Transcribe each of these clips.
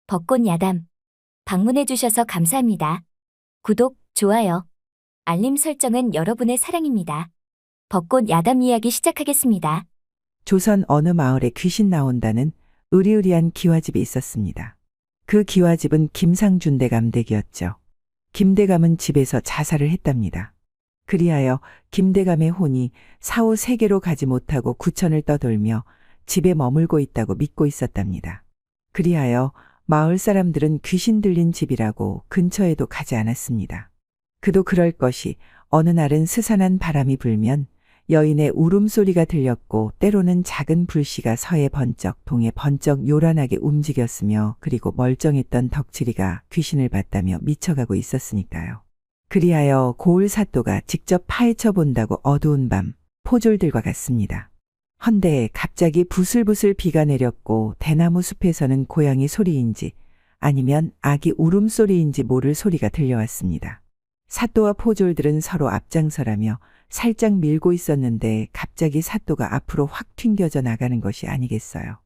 벚꽃 야담. 방문해주셔서 감사합니다. 구독, 좋아요, 알림 설정은 여러분의 사랑입니다. 벚꽃 야담 이야기 시작하겠습니다. 조선 어느 마을에 귀신 나온다는 으리으리한 기와집이 있었습니다. 그 기와집은 김상준 대감 댁이었죠. 김대감은 집에서 자살을 했답니다. 그리하여 김대감의 혼이 사후 세계로 가지 못하고 구천을 떠돌며 집에 머물고 있다고 믿고 있었답니다. 그리하여 마을 사람들은 귀신 들린 집이라고 근처에도 가지 않았습니다. 그도 그럴 것이 어느 날은 스산한 바람이 불면 여인의 울음소리가 들렸고 때로는 작은 불씨가 서해 번쩍 동해 번쩍 요란하게 움직였으며 그리고 멀쩡했던 덕칠이가 귀신을 봤다며 미쳐가고 있었으니까요. 그리하여 고을 사또가 직접 파헤쳐 본다고 어두운 밤 포졸들과 같습니다. 헌데 갑자기 부슬부슬 비가 내렸고 대나무 숲에서는 고양이 소리인지 아니면 아기 울음소리인지 모를 소리가 들려왔습니다. 사또와 포졸들은 서로 앞장서라며 살짝 밀고 있었는데 갑자기 사또가 앞으로 확 튕겨져 나가는 것이 아니겠어요.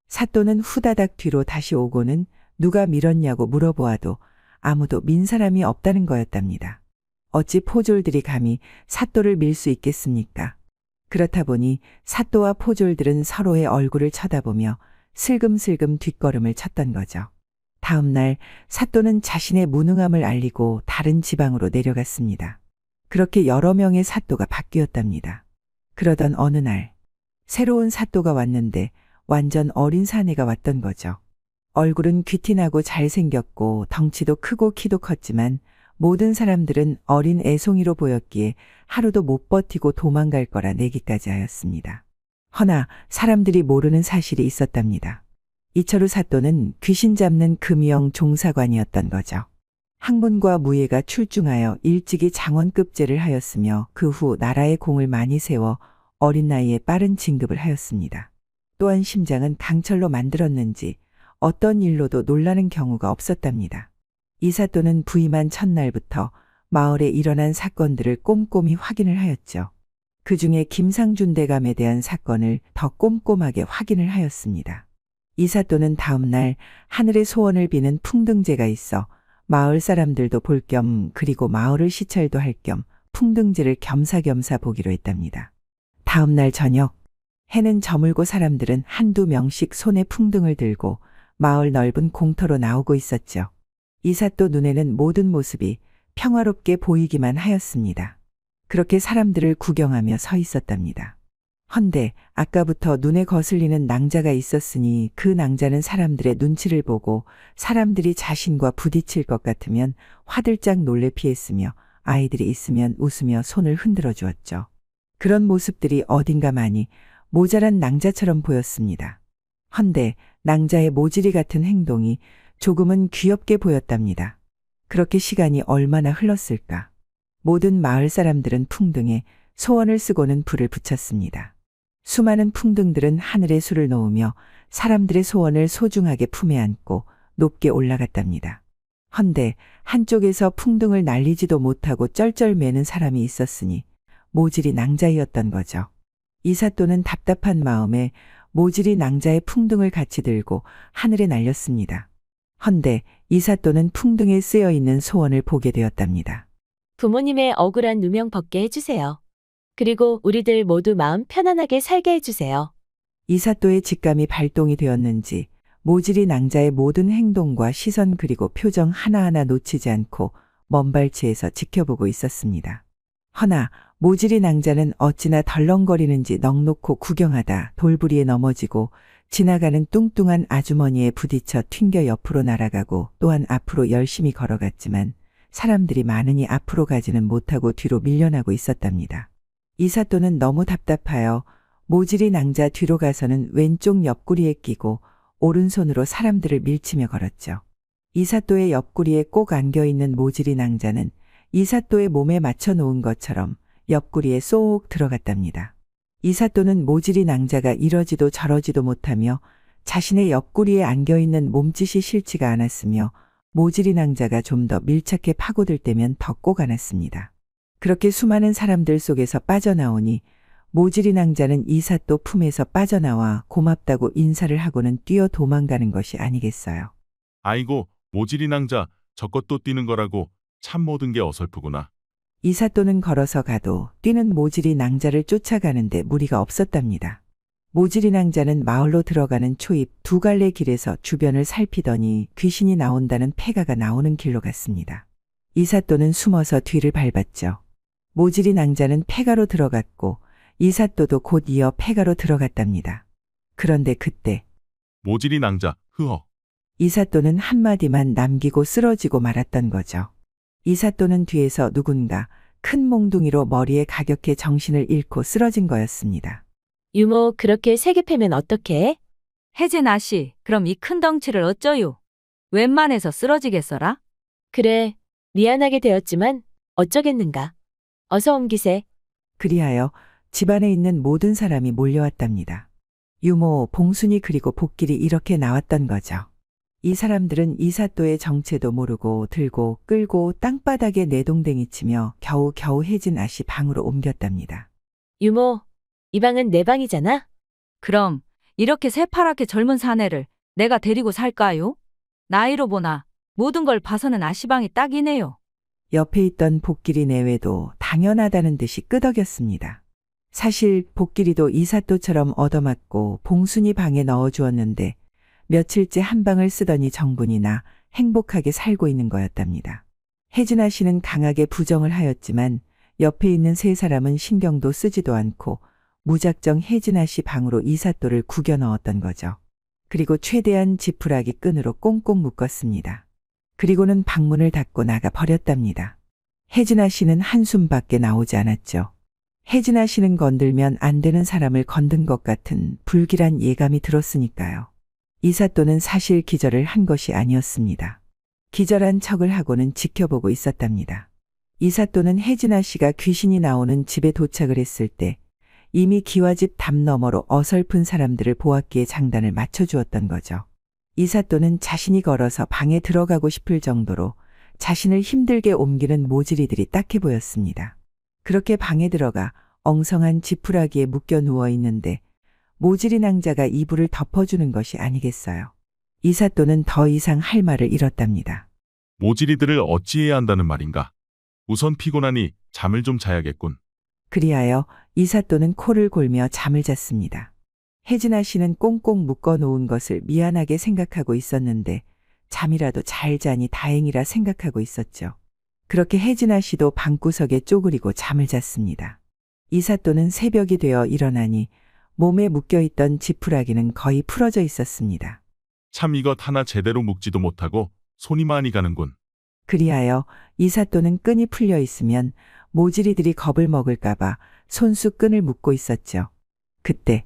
사또는 후다닥 뒤로 다시 오고는 누가 밀었냐고 물어보아도 아무도 민 사람이 없다는 거였답니다. 어찌 포졸들이 감히 사또를 밀 수 있겠습니까? 그렇다 보니 사또와 포졸들은 서로의 얼굴을 쳐다보며 슬금슬금 뒷걸음을 쳤던 거죠. 다음 날 사또는 자신의 무능함을 알리고 다른 지방으로 내려갔습니다. 그렇게 여러 명의 사또가 바뀌었답니다. 그러던 어느 날 새로운 사또가 왔는데 완전 어린 사내가 왔던 거죠. 얼굴은 귀티나고 잘생겼고 덩치도 크고 키도 컸지만 모든 사람들은 어린 애송이로 보였기에 하루도 못 버티고 도망갈 거라 내기까지 하였습니다. 허나 사람들이 모르는 사실이 있었답니다. 이철우 사또는 귀신 잡는 금영 종사관이었던 거죠. 학문과 무예가 출중하여 일찍이 장원급제를 하였으며 그 후 나라의 공을 많이 세워 어린 나이에 빠른 진급을 하였습니다. 또한 심장은 강철로 만들었는지 어떤 일로도 놀라는 경우가 없었답니다. 이 사또는 부임한 첫날부터 마을에 일어난 사건들을 꼼꼼히 확인을 하였죠. 그 중에 김상준 대감에 대한 사건을 더 꼼꼼하게 확인을 하였습니다. 이 사또는 다음 날 하늘의 소원을 비는 풍등제가 있어 마을 사람들도 볼 겸 그리고 마을을 시찰도 할 겸 풍등제를 겸사겸사 보기로 했답니다. 다음 날 저녁 해는 저물고 사람들은 한두 명씩 손에 풍등을 들고 마을 넓은 공터로 나오고 있었죠. 이 사또 눈에는 모든 모습이 평화롭게 보이기만 하였습니다. 그렇게 사람들을 구경하며 서 있었답니다. 헌데 아까부터 눈에 거슬리는 낭자가 있었으니 그 낭자는 사람들의 눈치를 보고 사람들이 자신과 부딪힐 것 같으면 화들짝 놀래 피했으며 아이들이 있으면 웃으며 손을 흔들어 주었죠. 그런 모습들이 어딘가 많이 모자란 낭자처럼 보였습니다. 헌데 낭자의 모질이 같은 행동이 조금은 귀엽게 보였답니다. 그렇게 시간이 얼마나 흘렀을까. 모든 마을 사람들은 풍등에 소원을 쓰고는 불을 붙였습니다. 수많은 풍등들은 하늘에 술을 놓으며 사람들의 소원을 소중하게 품에 안고 높게 올라갔답니다. 헌데 한쪽에서 풍등을 날리지도 못하고 쩔쩔매는 사람이 있었으니 모질이 낭자이었던 거죠. 이 사또는 답답한 마음에 모질이 낭자의 풍등을 같이 들고 하늘에 날렸습니다. 헌데 이 사또는 풍등에 쓰여 있는 소원을 보게 되었답니다. 부모님의 억울한 누명 벗게 해주세요. 그리고 우리들 모두 마음 편안하게 살게 해주세요. 이 사또의 직감이 발동이 되었는지 모질이 낭자의 모든 행동과 시선 그리고 표정 하나하나 놓치지 않고 먼발치에서 지켜보고 있었습니다. 허나 모질이 낭자는 어찌나 덜렁거리는지 넋놓고 구경하다 돌부리에 넘어지고 지나가는 뚱뚱한 아주머니에 부딪혀 튕겨 옆으로 날아가고 또한 앞으로 열심히 걸어갔지만 사람들이 많으니 앞으로 가지는 못하고 뒤로 밀려나고 있었답니다. 이 사또는 너무 답답하여 모질이 낭자 뒤로 가서는 왼쪽 옆구리에 끼고 오른손으로 사람들을 밀치며 걸었죠. 이 사또의 옆구리에 꼭 안겨있는 모질이 낭자는 이 사또의 몸에 맞춰 놓은 것처럼 옆구리에 쏙 들어갔답니다. 이 사또는 모질이 낭자가 이러지도 저러지도 못하며 자신의 옆구리에 안겨있는 몸짓이 싫지가 않았으며 모질이 낭자가 좀 더 밀착해 파고들 때면 더 꼭 안았습니다. 그렇게 수많은 사람들 속에서 빠져나오니 모질이 낭자는 이 사또 품에서 빠져나와 고맙다고 인사를 하고는 뛰어 도망가는 것이 아니겠어요. 아이고, 모질이 낭자, 저것도 뛰는 거라고. 참 모든 게 어설프구나. 이삿돈은 걸어서 가도 뛰는 모질이 낭자를 쫓아가는데 무리가 없었답니다. 모질이 낭자는 마을로 들어가는 초입 두 갈래 길에서 주변을 살피더니 귀신이 나온다는 패가가 나오는 길로 갔습니다. 이삿돈은 숨어서 뒤를 밟았죠. 모질이 낭자는 패가로 들어갔고 이삿도도 곧 이어 패가로 들어갔답니다. 그런데 그때 모질이 낭자, 흐어. 이삿도는 한마디만 남기고 쓰러지고 말았던 거죠. 이삿도는 뒤에서 누군가 큰 몽둥이로 머리에 가격해 정신을 잃고 쓰러진 거였습니다. 유모, 그렇게 세게 패면 어떡해? 혜진 아씨, 그럼 이 큰 덩치를 어쩌요? 웬만해서 쓰러지겠어라? 그래, 미안하게 되었지만 어쩌겠는가. 어서 옮기세. 그리하여 집안에 있는 모든 사람이 몰려왔답니다. 유모, 봉순이 그리고 복길이 이렇게 나왔던 거죠. 이 사람들은 이삿도의 정체도 모르고 들고 끌고 땅바닥에 내동댕이 치며 겨우겨우 혜진 아씨 방으로 옮겼답니다. 유모, 이 방은 내 방이잖아? 그럼 이렇게 새파랗게 젊은 사내를 내가 데리고 살까요? 나이로 보나 모든 걸 봐서는 아시방이 딱이네요. 옆에 있던 복길이 내외도 당연하다는 듯이 끄덕였습니다. 사실 복길이도 이삿도처럼 얻어맞고 봉순이 방에 넣어주었는데 며칠째 한 방을 쓰더니 정분이 나 행복하게 살고 있는 거였답니다. 혜진아 씨는 강하게 부정을 하였지만 옆에 있는 세 사람은 신경도 쓰지도 않고 무작정 혜진아 씨 방으로 이삿도를 구겨 넣었던 거죠. 그리고 최대한 지푸라기 끈으로 꽁꽁 묶었습니다. 그리고는 방문을 닫고 나가 버렸답니다. 혜진아 씨는 한숨밖에 나오지 않았죠. 혜진아 씨는 건들면 안 되는 사람을 건든 것 같은 불길한 예감이 들었으니까요. 이삿도는 사실 기절을 한 것이 아니었습니다. 기절한 척을 하고는 지켜보고 있었답니다. 이삿도는 혜진아 씨가 귀신이 나오는 집에 도착을 했을 때 이미 기와집 담 너머로 어설픈 사람들을 보았기에 장단을 맞춰주었던 거죠. 이삿도는 자신이 걸어서 방에 들어가고 싶을 정도로 자신을 힘들게 옮기는 모질이들이 딱해 보였습니다. 그렇게 방에 들어가 엉성한 지푸라기에 묶여 누워 있는데 모질이 낭자가 이불을 덮어주는 것이 아니겠어요. 이삿도는 더 이상 할 말을 잃었답니다. 모질이들을 어찌해야 한다는 말인가. 우선 피곤하니 잠을 좀 자야겠군. 그리하여 이삿도는 코를 골며 잠을 잤습니다. 혜진아 씨는 꽁꽁 묶어 놓은 것을 미안하게 생각하고 있었는데 잠이라도 잘 자니 다행이라 생각하고 있었죠. 그렇게 혜진아 씨도 방구석에 쪼그리고 잠을 잤습니다. 이삿도는 새벽이 되어 일어나니 몸에 묶여있던 지푸라기는 거의 풀어져 있었습니다. 참 이것 하나 제대로 묶지도 못하고 손이 많이 가는군. 그리하여 이삿도는 끈이 풀려 있으면 모질이들이 겁을 먹을까봐 손수 끈을 묶고 있었죠. 그때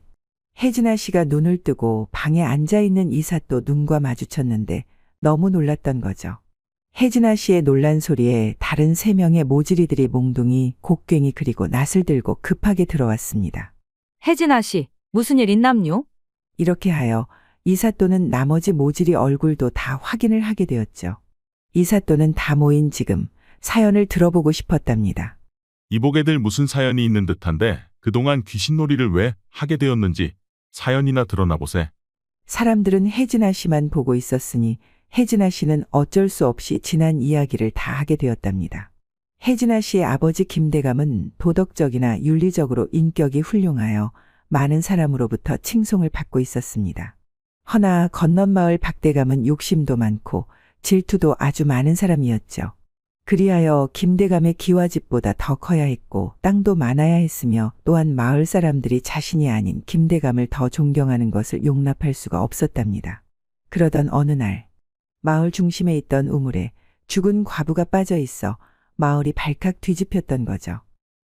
혜진아 씨가 눈을 뜨고 방에 앉아있는 이삿도 눈과 마주쳤는데 너무 놀랐던 거죠. 혜진아 씨의 놀란 소리에 다른 3명의 모질이들이 몽둥이, 곡괭이 그리고 낫을 들고 급하게 들어왔습니다. 혜진 아씨, 무슨 일 있남요? 이렇게 하여 이삿도는 나머지 모질이 얼굴도 다 확인을 하게 되었죠. 이삿도는 다 모인 지금 사연을 들어보고 싶었답니다. 이복애들 무슨 사연이 있는 듯한데 그동안 귀신놀이를 왜 하게 되었는지 사연이나 드러나 보세. 사람들은 혜진아 씨만 보고 있었으니 혜진아 씨는 어쩔 수 없이 지난 이야기를 다 하게 되었답니다. 혜진아 씨의 아버지 김대감은 도덕적이나 윤리적으로 인격이 훌륭하여 많은 사람으로부터 칭송을 받고 있었습니다. 허나 건넌마을 박대감은 욕심도 많고 질투도 아주 많은 사람이었죠. 그리하여 김대감의 기와집보다 더 커야 했고 땅도 많아야 했으며 또한 마을 사람들이 자신이 아닌 김대감을 더 존경하는 것을 용납할 수가 없었답니다. 그러던 어느 날 마을 중심에 있던 우물에 죽은 과부가 빠져 있어 마을이 발칵 뒤집혔던 거죠.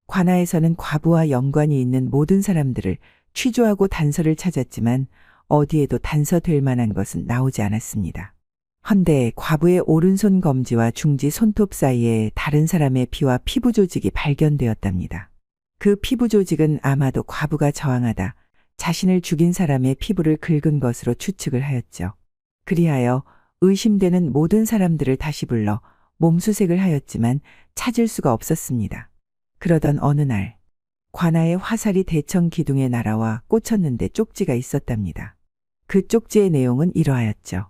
관아에서는 과부와 연관이 있는 모든 사람들을 취조하고 단서를 찾았지만 어디에도 단서 될 만한 것은 나오지 않았습니다. 헌데 과부의 오른손 검지와 중지 손톱 사이에 다른 사람의 피와 피부 조직이 발견되었답니다. 그 피부 조직은 아마도 과부가 저항하다 자신을 죽인 사람의 피부를 긁은 것으로 추측을 하였죠. 그리하여 의심되는 모든 사람들을 다시 불러 몸수색을 하였지만 찾을 수가 없었습니다. 그러던 어느 날 관아의 화살이 대청 기둥에 날아와 꽂혔는데 쪽지가 있었답니다. 그 쪽지의 내용은 이러하였죠.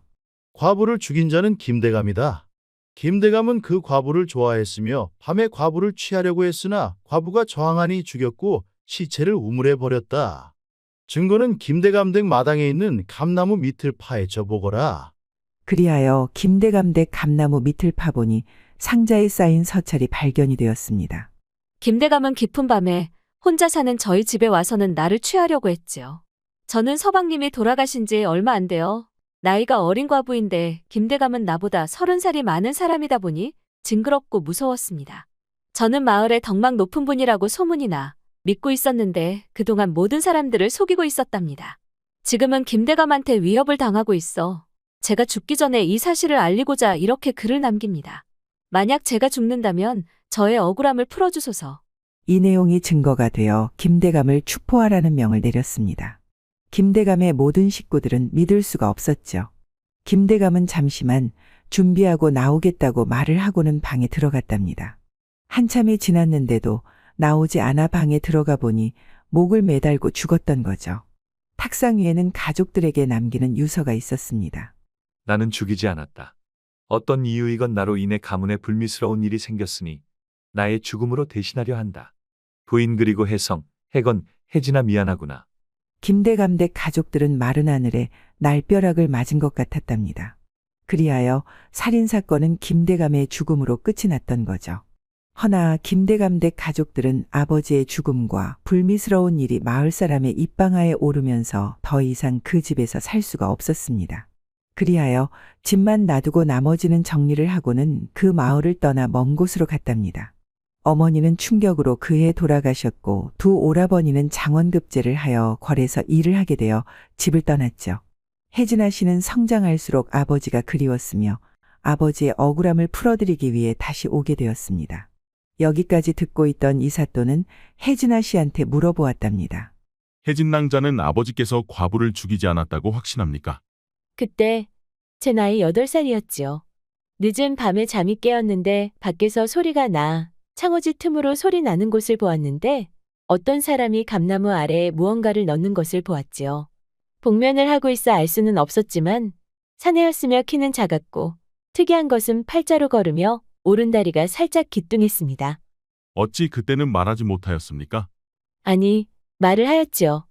과부를 죽인 자는 김대감이다. 김대감은 그 과부를 좋아했으며 밤에 과부를 취하려고 했으나 과부가 저항하니 죽였고 시체를 우물에 버렸다. 증거는 김대감 댁 마당에 있는 감나무 밑을 파헤쳐 보거라. 그리하여 김대감 댁 감나무 밑을 파보니 상자에 쌓인 서찰이 발견이 되었습니다. 김대감은 깊은 밤에 혼자 사는 저희 집에 와서는 나를 취하려고 했지요. 저는 서방님이 돌아가신 지 얼마 안 돼요. 나이가 어린 과부인데 김대감은 나보다 30살이 많은 사람이다 보니 징그럽고 무서웠습니다. 저는 마을에 덕망 높은 분이라고 소문이 나 믿고 있었는데 그동안 모든 사람들을 속이고 있었답니다. 지금은 김대감한테 위협을 당하고 있어 제가 죽기 전에 이 사실을 알리고자 이렇게 글을 남깁니다. 만약 제가 죽는다면 저의 억울함을 풀어주소서. 이 내용이 증거가 되어 김대감을 추포하라는 명을 내렸습니다. 김대감의 모든 식구들은 믿을 수가 없었죠. 김대감은 잠시만 준비하고 나오겠다고 말을 하고는 방에 들어갔답니다. 한참이 지났는데도 나오지 않아 방에 들어가 보니 목을 매달고 죽었던 거죠. 탁상 위에는 가족들에게 남기는 유서가 있었습니다. 나는 죽이지 않았다. 어떤 이유이건 나로 인해 가문에 불미스러운 일이 생겼으니 나의 죽음으로 대신하려 한다. 부인 그리고 혜성, 혜건, 혜진아 미안하구나. 김대감 댁 가족들은 마른 하늘에 날벼락을 맞은 것 같았답니다. 그리하여 살인사건은 김대감의 죽음으로 끝이 났던 거죠. 허나 김대감 댁 가족들은 아버지의 죽음과 불미스러운 일이 마을 사람의 입방아에 오르면서 더 이상 그 집에서 살 수가 없었습니다. 그리하여 집만 놔두고 나머지는 정리를 하고는 그 마을을 떠나 먼 곳으로 갔답니다. 어머니는 충격으로 그해 돌아가셨고 두 오라버니는 장원급제를 하여 궐에서 일을 하게 되어 집을 떠났죠. 혜진아 씨는 성장할수록 아버지가 그리웠으며 아버지의 억울함을 풀어드리기 위해 다시 오게 되었습니다. 여기까지 듣고 있던 이사또는 혜진아 씨한테 물어보았답니다. 혜진 낭자는 아버지께서 과부를 죽이지 않았다고 확신합니까? 그때 제 나이 8살이었지요. 늦은 밤에 잠이 깨었는데 밖에서 소리가 나 창호지 틈으로 소리 나는 곳을 보았는데 어떤 사람이 감나무 아래에 무언가를 넣는 것을 보았지요. 복면을 하고 있어 알 수는 없었지만 사내였으며 키는 작았고 특이한 것은 팔자로 걸으며 오른다리가 살짝 기뚱했습니다. 어찌 그때는 말하지 못하였습니까? 아니, 말을 하였지요.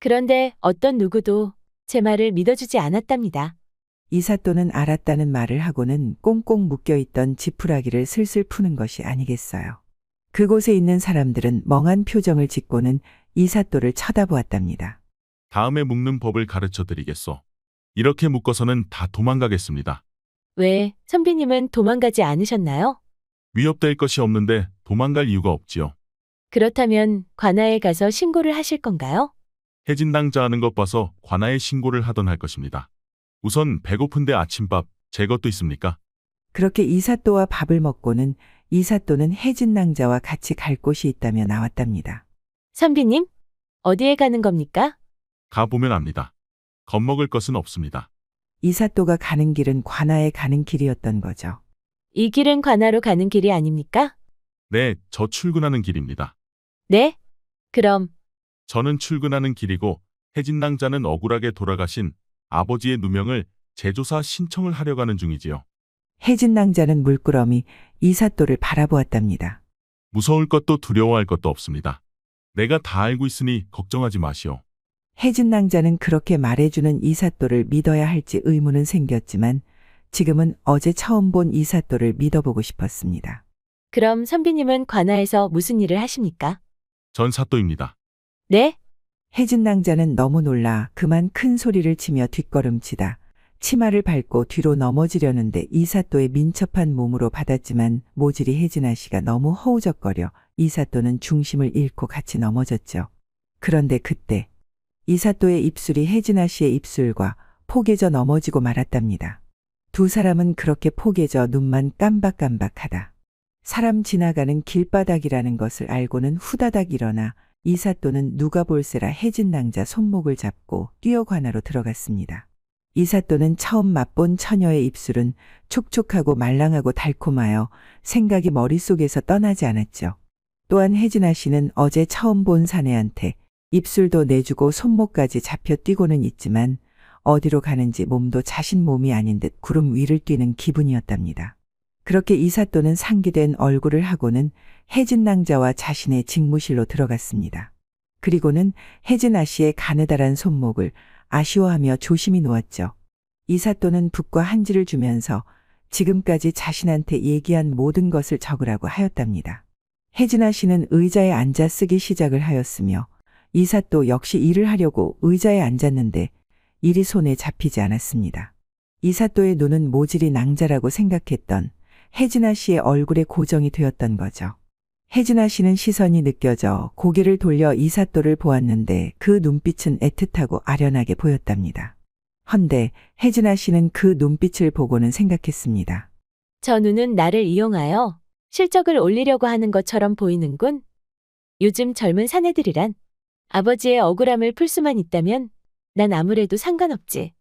그런데 어떤 누구도 제 말을 믿어주지 않았답니다. 이사또는 알았다는 말을 하고는 꽁꽁 묶여있던 지푸라기를 슬슬 푸는 것이 아니겠어요. 그곳에 있는 사람들은 멍한 표정을 짓고는 이사또를 쳐다보았답니다. 다음에 묶는 법을 가르쳐 드리겠소. 이렇게 묶어서는 다 도망가겠습니다. 왜, 선비님은 도망가지 않으셨나요? 위협될 것이 없는데 도망갈 이유가 없지요. 그렇다면 관아에 가서 신고를 하실 건가요? 혜진 낭자 하는 것 봐서 관아에 신고를 하던 할 것입니다. 우선 배고픈데 아침밥, 제 것도 있습니까? 그렇게 이사또와 밥을 먹고는 이사또는 혜진 낭자와 같이 갈 곳이 있다며 나왔답니다. 선비님? 어디에 가는 겁니까? 가보면 압니다. 겁먹을 것은 없습니다. 이사또가 가는 길은 관아에 가는 길이었던 거죠. 이 길은 관아로 가는 길이 아닙니까? 네, 저 출근하는 길입니다. 네? 그럼 저는 출근하는 길이고 혜진 낭자는 억울하게 돌아가신 아버지의 누명을 재조사 신청을 하려 가는 중이지요. 혜진 낭자는 물끄러미 이사또를 바라보았답니다. 무서울 것도 두려워할 것도 없습니다. 내가 다 알고 있으니 걱정하지 마시오. 혜진 낭자는 그렇게 말해주는 이사또를 믿어야 할지 의문은 생겼지만 지금은 어제 처음 본 이사또를 믿어보고 싶었습니다. 그럼 선비님은 관아에서 무슨 일을 하십니까? 전 사또입니다. 네? 혜진 낭자는 너무 놀라 그만 큰 소리를 치며 뒷걸음치다 치마를 밟고 뒤로 넘어지려는데 이사또의 민첩한 몸으로 받았지만 모질이 혜진아 씨가 너무 허우적거려 이사또는 중심을 잃고 같이 넘어졌죠. 그런데 그때 이사또의 입술이 혜진아 씨의 입술과 포개져 넘어지고 말았답니다. 두 사람은 그렇게 포개져 눈만 깜박깜박하다. 사람 지나가는 길바닥이라는 것을 알고는 후다닥 일어나 이사또는 누가 볼세라 혜진 낭자 손목을 잡고 뛰어 관아로 들어갔습니다. 이사또는 처음 맛본 처녀의 입술은 촉촉하고 말랑하고 달콤하여 생각이 머릿속에서 떠나지 않았죠. 또한 혜진아 씨는 어제 처음 본 사내한테 입술도 내주고 손목까지 잡혀 뛰고는 있지만 어디로 가는지 몸도 자신 몸이 아닌 듯 구름 위를 뛰는 기분이었답니다. 그렇게 이사또는 상기된 얼굴을 하고는 혜진 낭자와 자신의 직무실로 들어갔습니다. 그리고는 혜진 아씨의 가느다란 손목을 아쉬워하며 조심히 놓았죠. 이사또는 붓과 한지를 주면서 지금까지 자신한테 얘기한 모든 것을 적으라고 하였답니다. 혜진 아씨는 의자에 앉아 쓰기 시작을 하였으며 이사또 역시 일을 하려고 의자에 앉았는데 일이 손에 잡히지 않았습니다. 이사또의 눈은 모질이 낭자라고 생각했던 혜진아 씨의 얼굴에 고정이 되었던 거죠. 혜진아 씨는 시선이 느껴져 고개를 돌려 이사또를 보았는데 그 눈빛은 애틋하고 아련하게 보였답니다. 헌데 혜진아 씨는 그 눈빛을 보고는 생각했습니다. 저 눈은 나를 이용하여 실적을 올리려고 하는 것처럼 보이는군. 요즘 젊은 사내들이란 아버지의 억울함을 풀 수만 있다면 난 아무래도 상관없지.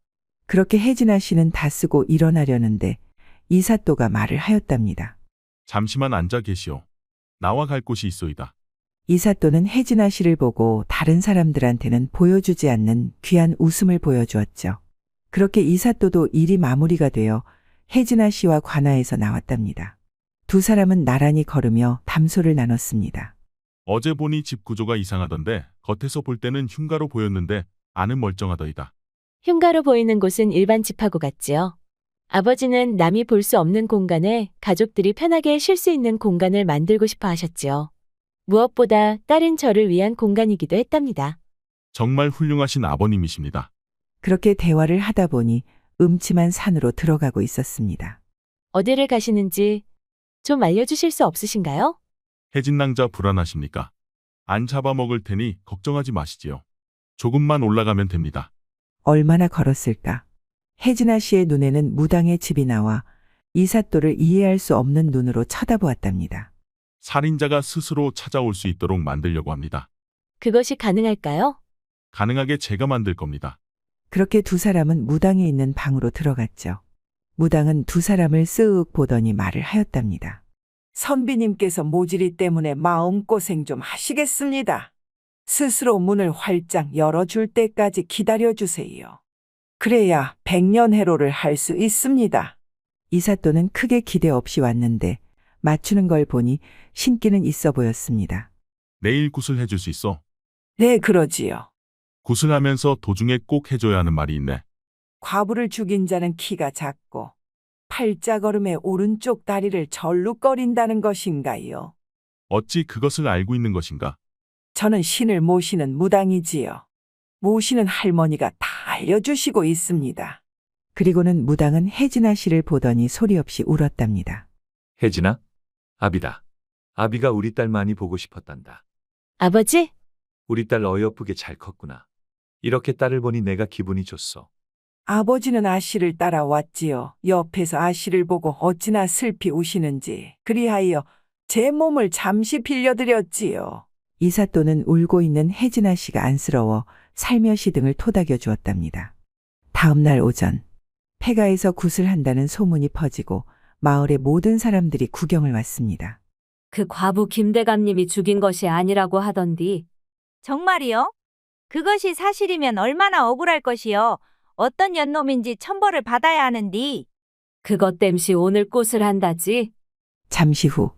그렇게 혜진아 씨는 다 쓰고 일어나려는데 이사또가 말을 하였답니다. 잠시만 앉아 계시오. 나와 갈 곳이 있소이다. 이사또는 혜진아 씨를 보고 다른 사람들한테는 보여주지 않는 귀한 웃음을 보여주었죠. 그렇게 이사또도 일이 마무리가 되어 혜진아 씨와 관아에서 나왔답니다. 두 사람은 나란히 걸으며 담소를 나눴습니다. 어제 보니 집 구조가 이상하던데 겉에서 볼 때는 흉가로 보였는데 안은 멀쩡하더이다. 흉가로 보이는 곳은 일반 집하고 같지요. 아버지는 남이 볼 수 없는 공간에 가족들이 편하게 쉴 수 있는 공간을 만들고 싶어 하셨지요. 무엇보다 딸인 저를 위한 공간이기도 했답니다. 정말 훌륭하신 아버님이십니다. 그렇게 대화를 하다 보니 음침한 산으로 들어가고 있었습니다. 어디를 가시는지 좀 알려주실 수 없으신가요? 혜진 낭자 불안하십니까? 안 잡아먹을 테니 걱정하지 마시지요. 조금만 올라가면 됩니다. 얼마나 걸었을까? 혜진아 씨의 눈에는 무당의 집이 나와 이사또를 이해할 수 없는 눈으로 쳐다보았답니다. 살인자가 스스로 찾아올 수 있도록 만들려고 합니다. 그것이 가능할까요? 가능하게 제가 만들 겁니다. 그렇게 두 사람은 무당이 있는 방으로 들어갔죠. 무당은 두 사람을 쓱 보더니 말을 하였답니다. 선비님께서 모질이 때문에 마음고생 좀 하시겠습니다. 스스로 문을 활짝 열어줄 때까지 기다려주세요. 그래야 백년해로를 할 수 있습니다. 이사또는 크게 기대 없이 왔는데 맞추는 걸 보니 신기는 있어 보였습니다. 내일 굿을 해줄 수 있어. 네, 그러지요. 굿을 하면서 도중에 꼭 해줘야 하는 말이 있네. 과부를 죽인 자는 키가 작고 팔자걸음에 오른쪽 다리를 절룩거린다는 것인가요? 어찌 그것을 알고 있는 것인가? 저는 신을 모시는 무당이지요. 모시는 할머니가 다 알려주시고 있습니다. 그리고는 무당은 혜진아 씨를 보더니 소리 없이 울었답니다. 혜진아? 아비다. 아비가 우리 딸 많이 보고 싶었단다. 아버지? 우리 딸 어여쁘게 잘 컸구나. 이렇게 딸을 보니 내가 기분이 좋소. 아버지는 아씨를 따라왔지요. 옆에서 아씨를 보고 어찌나 슬피 우시는지. 그리하여 제 몸을 잠시 빌려드렸지요. 이사또는 울고 있는 혜진아 씨가 안쓰러워 살며시 등을 토닥여 주었답니다. 다음 날 오전, 폐가에서 굿을 한다는 소문이 퍼지고 마을의 모든 사람들이 구경을 왔습니다. 그 과부 김대감님이 죽인 것이 아니라고 하던디. 정말이요? 그것이 사실이면 얼마나 억울할 것이요. 어떤 연놈인지 천벌을 받아야 하는디. 그것 땜시 오늘 꽃을 한다지. 잠시 후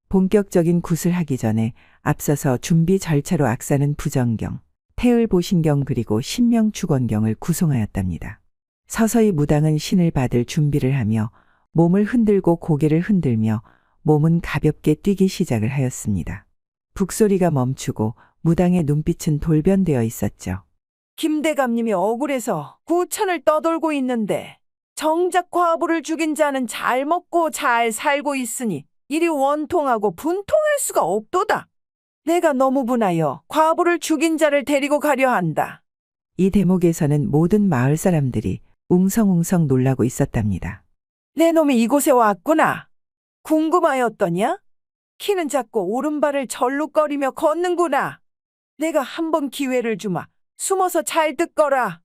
본격적인 굿을 하기 전에 앞서서 준비 절차로 악사는 부정경, 태을 보신경 그리고 신명 축원경을 구송하였답니다. 서서히 무당은 신을 받을 준비를 하며 몸을 흔들고 고개를 흔들며 몸은 가볍게 뛰기 시작을 하였습니다. 북소리가 멈추고 무당의 눈빛은 돌변되어 있었죠. 김대감님이 억울해서 구천을 떠돌고 있는데 정작 과부를 죽인 자는 잘 먹고 잘 살고 있으니 이리 원통하고 분통할 수가 없도다. 내가 너무 분하여 과부를 죽인 자를 데리고 가려 한다. 이 대목에서는 모든 마을 사람들이 웅성웅성 놀라고 있었답니다. 내 놈이 이곳에 왔구나. 궁금하였더냐? 키는 작고 오른발을 절룩거리며 걷는구나. 내가 한번 기회를 주마. 숨어서 잘 듣거라.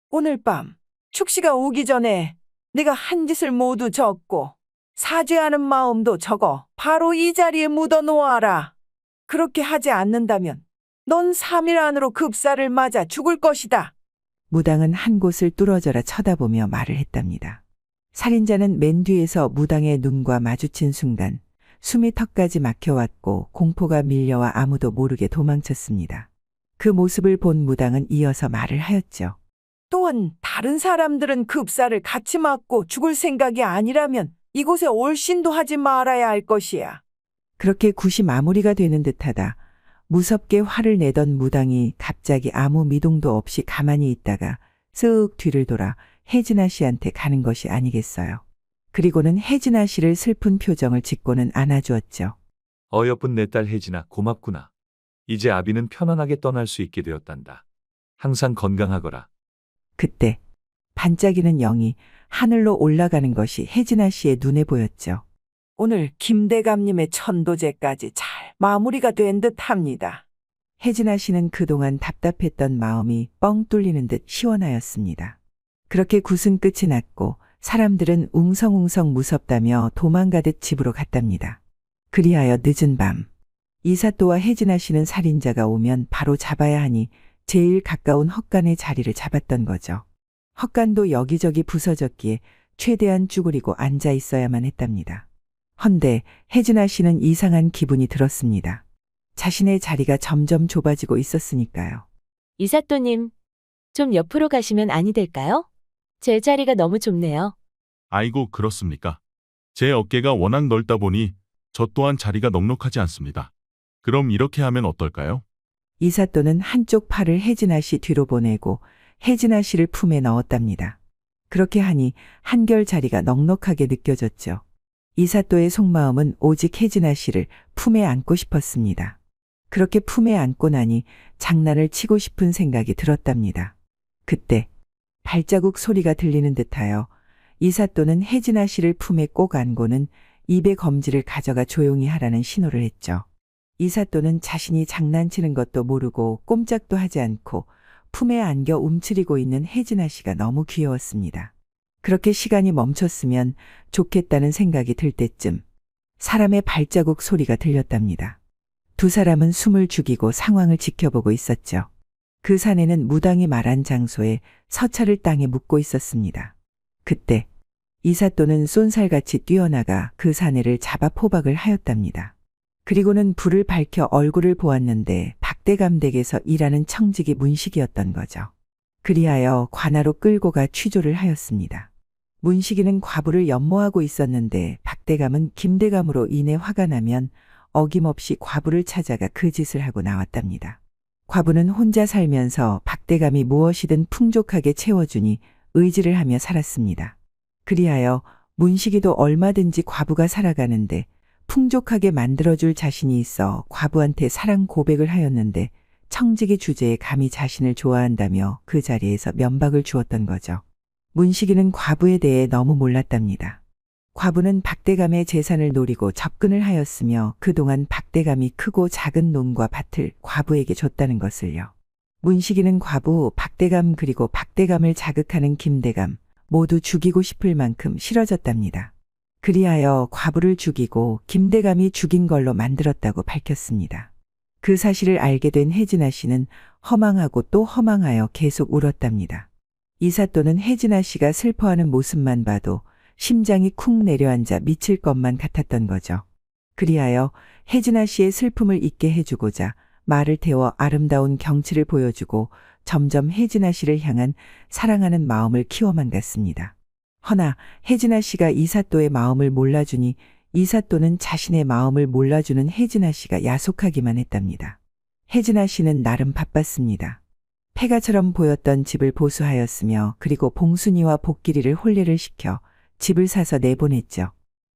오늘 밤 축시가 오기 전에 내가 한 짓을 모두 적고 사죄하는 마음도 적어 바로 이 자리에 묻어 놓아라. 그렇게 하지 않는다면 넌 3일 안으로 급사를 맞아 죽을 것이다. 무당은 한 곳을 뚫어져라 쳐다보며 말을 했답니다. 살인자는 맨 뒤에서 무당의 눈과 마주친 순간 숨이 턱까지 막혀왔고 공포가 밀려와 아무도 모르게 도망쳤습니다. 그 모습을 본 무당은 이어서 말을 하였죠. 또한 다른 사람들은 급사를 같이 맞고 죽을 생각이 아니라면 이곳에 올 신도 하지 말아야 할 것이야. 그렇게 굿이 마무리가 되는 듯하다. 무섭게 화를 내던 무당이 갑자기 아무 미동도 없이 가만히 있다가 쓱 뒤를 돌아 혜진아 씨한테 가는 것이 아니겠어요. 그리고는 혜진아 씨를 슬픈 표정을 짓고는 안아주었죠. 어여쁜 내 딸 혜진아 고맙구나. 이제 아비는 편안하게 떠날 수 있게 되었단다. 항상 건강하거라. 그때 반짝이는 영이 하늘로 올라가는 것이 혜진아 씨의 눈에 보였죠. 오늘 김대감님의 천도제까지 잘 마무리가 된 듯합니다. 혜진아 씨는 그동안 답답했던 마음이 뻥 뚫리는 듯 시원하였습니다. 그렇게 굿은 끝이 났고 사람들은 웅성웅성 무섭다며 도망가듯 집으로 갔답니다. 그리하여 늦은 밤 이사또와 혜진아 씨는 살인자가 오면 바로 잡아야 하니 제일 가까운 헛간의 자리를 잡았던 거죠. 헛간도 여기저기 부서졌기에 최대한 쭈그리고 앉아 있어야만 했답니다. 헌데 혜진아 씨는 이상한 기분이 들었습니다. 자신의 자리가 점점 좁아지고 있었으니까요. 이사또님, 좀 옆으로 가시면 아니 될까요? 제 자리가 너무 좁네요. 아이고 그렇습니까? 제 어깨가 워낙 넓다 보니 저 또한 자리가 넉넉하지 않습니다. 그럼 이렇게 하면 어떨까요? 이사또는 한쪽 팔을 혜진아 씨 뒤로 보내고 혜진아 씨를 품에 넣었답니다. 그렇게 하니 한결 자리가 넉넉하게 느껴졌죠. 이사또의 속마음은 오직 혜진아 씨를 품에 안고 싶었습니다. 그렇게 품에 안고 나니 장난을 치고 싶은 생각이 들었답니다. 그때 발자국 소리가 들리는 듯하여 이사또는 혜진아 씨를 품에 꼭 안고는 입에 검지를 가져가 조용히 하라는 신호를 했죠. 이사또는 자신이 장난치는 것도 모르고 꼼짝도 하지 않고 품에 안겨 움츠리고 있는 혜진아 씨가 너무 귀여웠습니다. 그렇게 시간이 멈췄으면 좋겠다는 생각이 들 때쯤 사람의 발자국 소리가 들렸답니다. 두 사람은 숨을 죽이고 상황을 지켜보고 있었죠. 그 사내는 무당이 말한 장소에 서찰을 땅에 묻고 있었습니다. 그때 이사또는 쏜살같이 뛰어나가 그 사내를 잡아 포박을 하였답니다. 그리고는 불을 밝혀 얼굴을 보았는데 박대감 댁에서 일하는 청직이 문식이었던 거죠. 그리하여 관하로 끌고 가 취조를 하였습니다. 문식이는 과부를 연모하고 있었는데 박대감은 김대감으로 인해 화가 나면 어김없이 과부를 찾아가 그 짓을 하고 나왔답니다. 과부는 혼자 살면서 박대감이 무엇이든 풍족하게 채워주니 의지를 하며 살았습니다. 그리하여 문식이도 얼마든지 과부가 살아가는데 풍족하게 만들어줄 자신이 있어 과부한테 사랑 고백을 하였는데 청직이 주제에 감히 자신을 좋아한다며 그 자리에서 면박을 주었던 거죠. 문식이는 과부에 대해 너무 몰랐답니다. 과부는 박대감의 재산을 노리고 접근을 하였으며 그동안 박대감이 크고 작은 논과 밭을 과부에게 줬다는 것을요. 문식이는 과부, 박대감 그리고 박대감을 자극하는 김대감 모두 죽이고 싶을 만큼 싫어졌답니다. 그리하여 과부를 죽이고 김대감이 죽인 걸로 만들었다고 밝혔습니다. 그 사실을 알게 된 혜진아 씨는 허망하고 또 허망하여 계속 울었답니다. 이사또는 혜진아 씨가 슬퍼하는 모습만 봐도 심장이 쿵 내려앉아 미칠 것만 같았던 거죠. 그리하여 혜진아 씨의 슬픔을 잊게 해주고자 말을 태워 아름다운 경치를 보여주고 점점 혜진아 씨를 향한 사랑하는 마음을 키워만 갔습니다. 허나 혜진아 씨가 이사또의 마음을 몰라주니 이사또는 자신의 마음을 몰라주는 혜진아 씨가 야속하기만 했답니다. 혜진아 씨는 나름 바빴습니다. 폐가처럼 보였던 집을 보수하였으며 그리고 봉순이와 복길이를 혼례를 시켜 집을 사서 내보냈죠.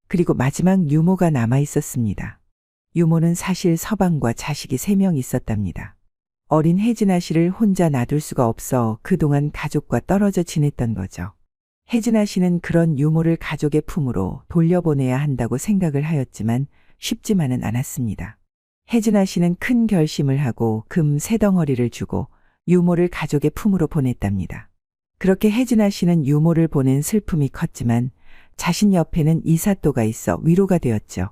그리고 마지막 유모가 남아 있었습니다. 유모는 사실 서방과 자식이 3명 있었답니다. 어린 혜진아 씨를 혼자 놔둘 수가 없어 그동안 가족과 떨어져 지냈던 거죠. 혜진아 씨는 그런 유모를 가족의 품으로 돌려보내야 한다고 생각을 하였지만 쉽지만은 않았습니다. 혜진아 씨는 큰 결심을 하고 금 3덩어리를 주고 유모를 가족의 품으로 보냈답니다. 그렇게 혜진아 씨는 유모를 보낸 슬픔이 컸지만 자신 옆에는 이사또가 있어 위로가 되었죠.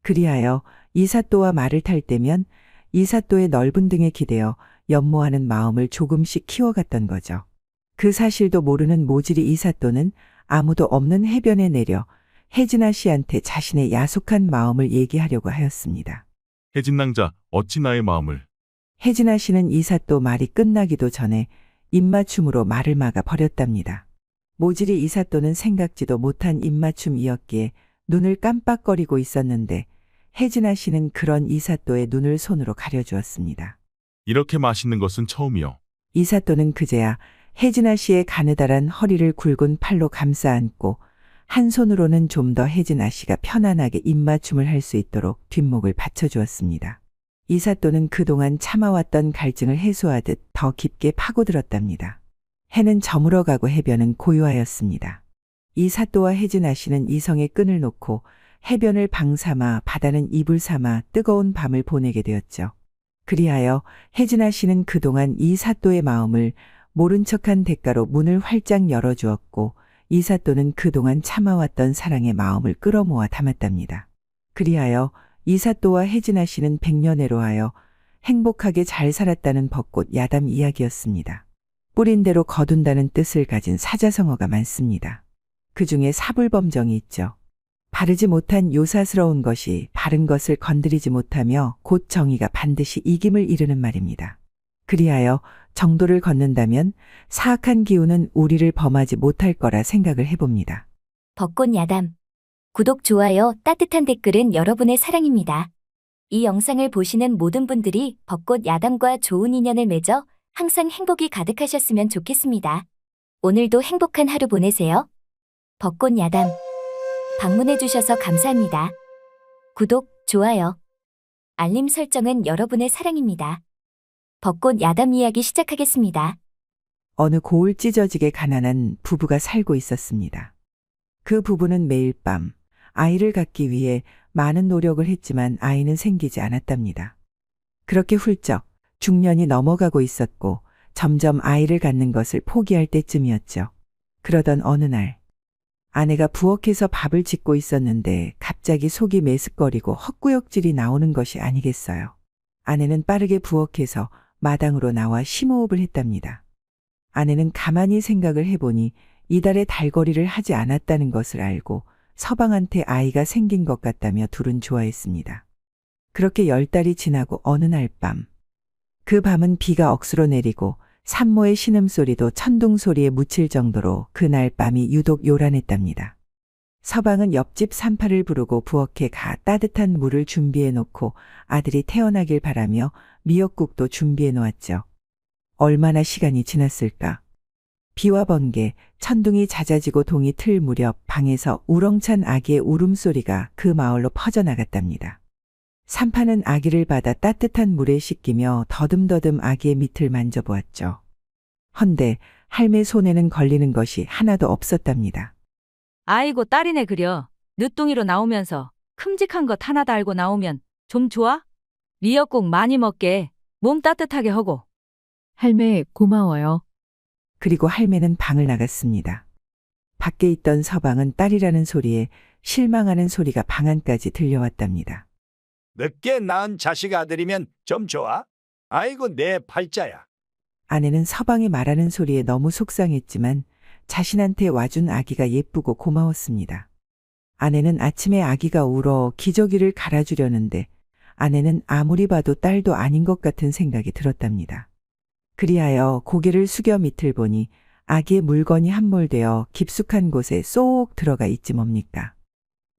그리하여 이사또와 말을 탈 때면 이사또의 넓은 등에 기대어 연모하는 마음을 조금씩 키워갔던 거죠. 그 사실도 모르는 모질이 이삿돈은 아무도 없는 해변에 내려 혜진아 씨한테 자신의 야속한 마음을 얘기하려고 하였습니다. 혜진 낭자, 어찌 나의 마음을. 혜진아 씨는 이삿도 말이 끝나기도 전에 입맞춤으로 말을 막아 버렸답니다. 모질이 이삿도는 생각지도 못한 입맞춤이었기에 눈을 깜빡거리고 있었는데 혜진아 씨는 그런 이삿도의 눈을 손으로 가려주었습니다. 이렇게 맛있는 것은 처음이요. 이삿도는 그제야 혜진아 씨의 가느다란 허리를 굵은 팔로 감싸 안고 한 손으로는 좀 더 혜진아 씨가 편안하게 입맞춤을 할 수 있도록 뒷목을 받쳐주었습니다. 이삿도는 그동안 참아왔던 갈증을 해소하듯 더 깊게 파고들었답니다. 해는 저물어가고 해변은 고요하였습니다. 이삿도와 혜진아 씨는 이성의 끈을 놓고 해변을 방 삼아 바다는 이불 삼아 뜨거운 밤을 보내게 되었죠. 그리하여 혜진아 씨는 그동안 이삿도의 마음을 모른 척한 대가로 문을 활짝 열어주었고 이삿도는 그동안 참아왔던 사랑의 마음을 끌어모아 담았답니다. 그리하여 이삿도와 혜진아 씨는 백년해로 하여 행복하게 잘 살았다는 벚꽃 야담 이야기였습니다. 뿌린 대로 거둔다는 뜻을 가진 사자성어가 많습니다. 그 중에 사불범정이 있죠. 바르지 못한 요사스러운 것이 바른 것을 건드리지 못하며 곧 정의가 반드시 이김을 이루는 말입니다. 그리하여 정도를 걷는다면 사악한 기운은 우리를 범하지 못할 거라 생각을 해봅니다. 벚꽃 야담. 구독, 좋아요, 따뜻한 댓글은 여러분의 사랑입니다. 이 영상을 보시는 모든 분들이 벚꽃 야담과 좋은 인연을 맺어 항상 행복이 가득하셨으면 좋겠습니다. 오늘도 행복한 하루 보내세요. 벚꽃 야담. 방문해주셔서 감사합니다. 구독, 좋아요, 알림 설정은 여러분의 사랑입니다. 벚꽃 야담 이야기 시작하겠습니다. 어느 고을 찢어지게 가난한 부부가 살고 있었습니다. 그 부부는 매일 밤 아이를 갖기 위해 많은 노력을 했지만 아이는 생기지 않았답니다. 그렇게 훌쩍 중년이 넘어가고 있었고 점점 아이를 갖는 것을 포기할 때쯤이었죠. 그러던 어느 날 아내가 부엌에서 밥을 짓고 있었는데 갑자기 속이 메스꺼리고 헛구역질이 나오는 것이 아니겠어요. 아내는 빠르게 부엌에서 마당으로 나와 심호흡을 했답니다. 아내는 가만히 생각을 해보니 이달에 달거리를 하지 않았다는 것을 알고 서방한테 아이가 생긴 것 같다며 둘은 좋아했습니다. 그렇게 10달이 지나고 어느 날 밤, 그 밤은 비가 억수로 내리고 산모의 신음소리도 천둥소리에 묻힐 정도로 그날 밤이 유독 요란했답니다. 서방은 옆집 산파를 부르고 부엌에 가 따뜻한 물을 준비해 놓고 아들이 태어나길 바라며 미역국도 준비해 놓았죠. 얼마나 시간이 지났을까? 비와 번개, 천둥이 잦아지고 동이 틀 무렵 방에서 우렁찬 아기의 울음소리가 그 마을로 퍼져나갔답니다. 산파는 아기를 받아 따뜻한 물에 씻기며 더듬더듬 아기의 밑을 만져보았죠. 헌데 할매 손에는 걸리는 것이 하나도 없었답니다. 아이고 딸이네 그려. 늦둥이로 나오면서 큼직한 것 하나 달고 나오면 좀 좋아? 미역국 많이 먹게. 몸 따뜻하게 하고. 할매, 고마워요. 그리고 할매는 방을 나갔습니다. 밖에 있던 서방은 딸이라는 소리에 실망하는 소리가 방 안까지 들려왔답니다. 늦게 낳은 자식 아들이면 좀 좋아? 아이고 내 팔자야. 아내는 서방이 말하는 소리에 너무 속상했지만 자신한테 와준 아기가 예쁘고 고마웠습니다. 아내는 아침에 아기가 울어 기저귀를 갈아주려는데 아내는 아무리 봐도 딸도 아닌 것 같은 생각이 들었답니다. 그리하여 고개를 숙여 밑을 보니 아기의 물건이 함몰되어 깊숙한 곳에 쏙 들어가 있지 뭡니까?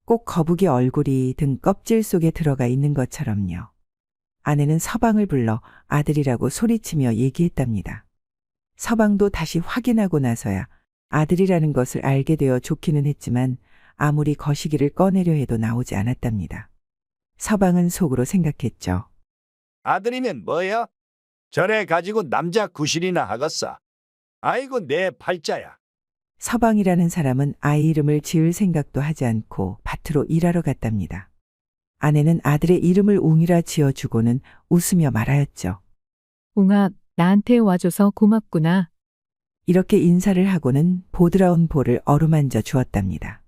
꼭 거북이 얼굴이 등 껍질 속에 들어가 있는 것처럼요. 아내는 서방을 불러 아들이라고 소리치며 얘기했답니다. 서방도 다시 확인하고 나서야 아들이라는 것을 알게 되어 좋기는 했지만 아무리 거시기를 꺼내려 해도 나오지 않았답니다. 서방은 속으로 생각했죠. 아들이면 뭐야? 저래 가지고 남자 구실이나 하겠어. 아이고 내 팔자야. 서방이라는 사람은 아이 이름을 지을 생각도 하지 않고 밭으로 일하러 갔답니다. 아내는 아들의 이름을 웅이라 지어주고는 웃으며 말하였죠. 웅아, 나한테 와줘서 고맙구나. 이렇게 인사를 하고는 보드라운 볼을 어루만져 주었답니다.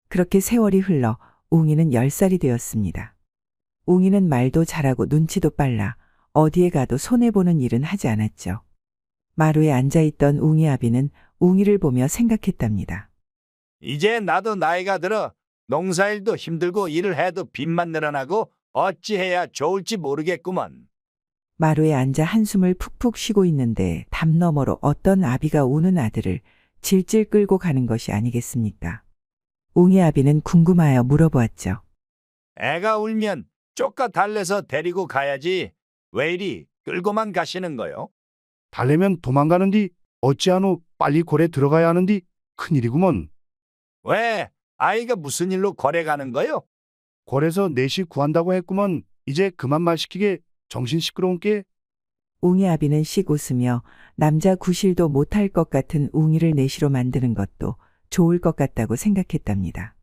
그렇게 세월이 흘러 웅이는 10살이 되었습니다. 웅이는 말도 잘하고 눈치도 빨라 어디에 가도 손해보는 일은 하지 않았죠. 마루에 앉아있던 웅이 아비는 웅이를 보며 생각했답니다. 이제 나도 나이가 들어 농사일도 힘들고 일을 해도 빚만 늘어나고 어찌해야 좋을지 모르겠구먼. 마루에 앉아 한숨을 푹푹 쉬고 있는데 담 너머로 어떤 아비가 우는 아들을 질질 끌고 가는 것이 아니겠습니까? 웅이 아비는 궁금하여 물어보았죠. 애가 울면 쫓아 달래서 데리고 가야지. 왜 이리 끌고만 가시는 거요? 달래면 도망가는디 어찌하노 빨리 고래 들어가야 하는디 큰일이구먼. 왜? 아이가 무슨 일로 거래 가는 거요? 고래서 내시 구한다고 했구먼. 이제 그만 말 시키게 정신 시끄러운 게. 웅이 아비는 씩 웃으며 남자 구실도 못할 것 같은 웅이를 내시로 만드는 것도 좋을 것 같다고 생각했답니다.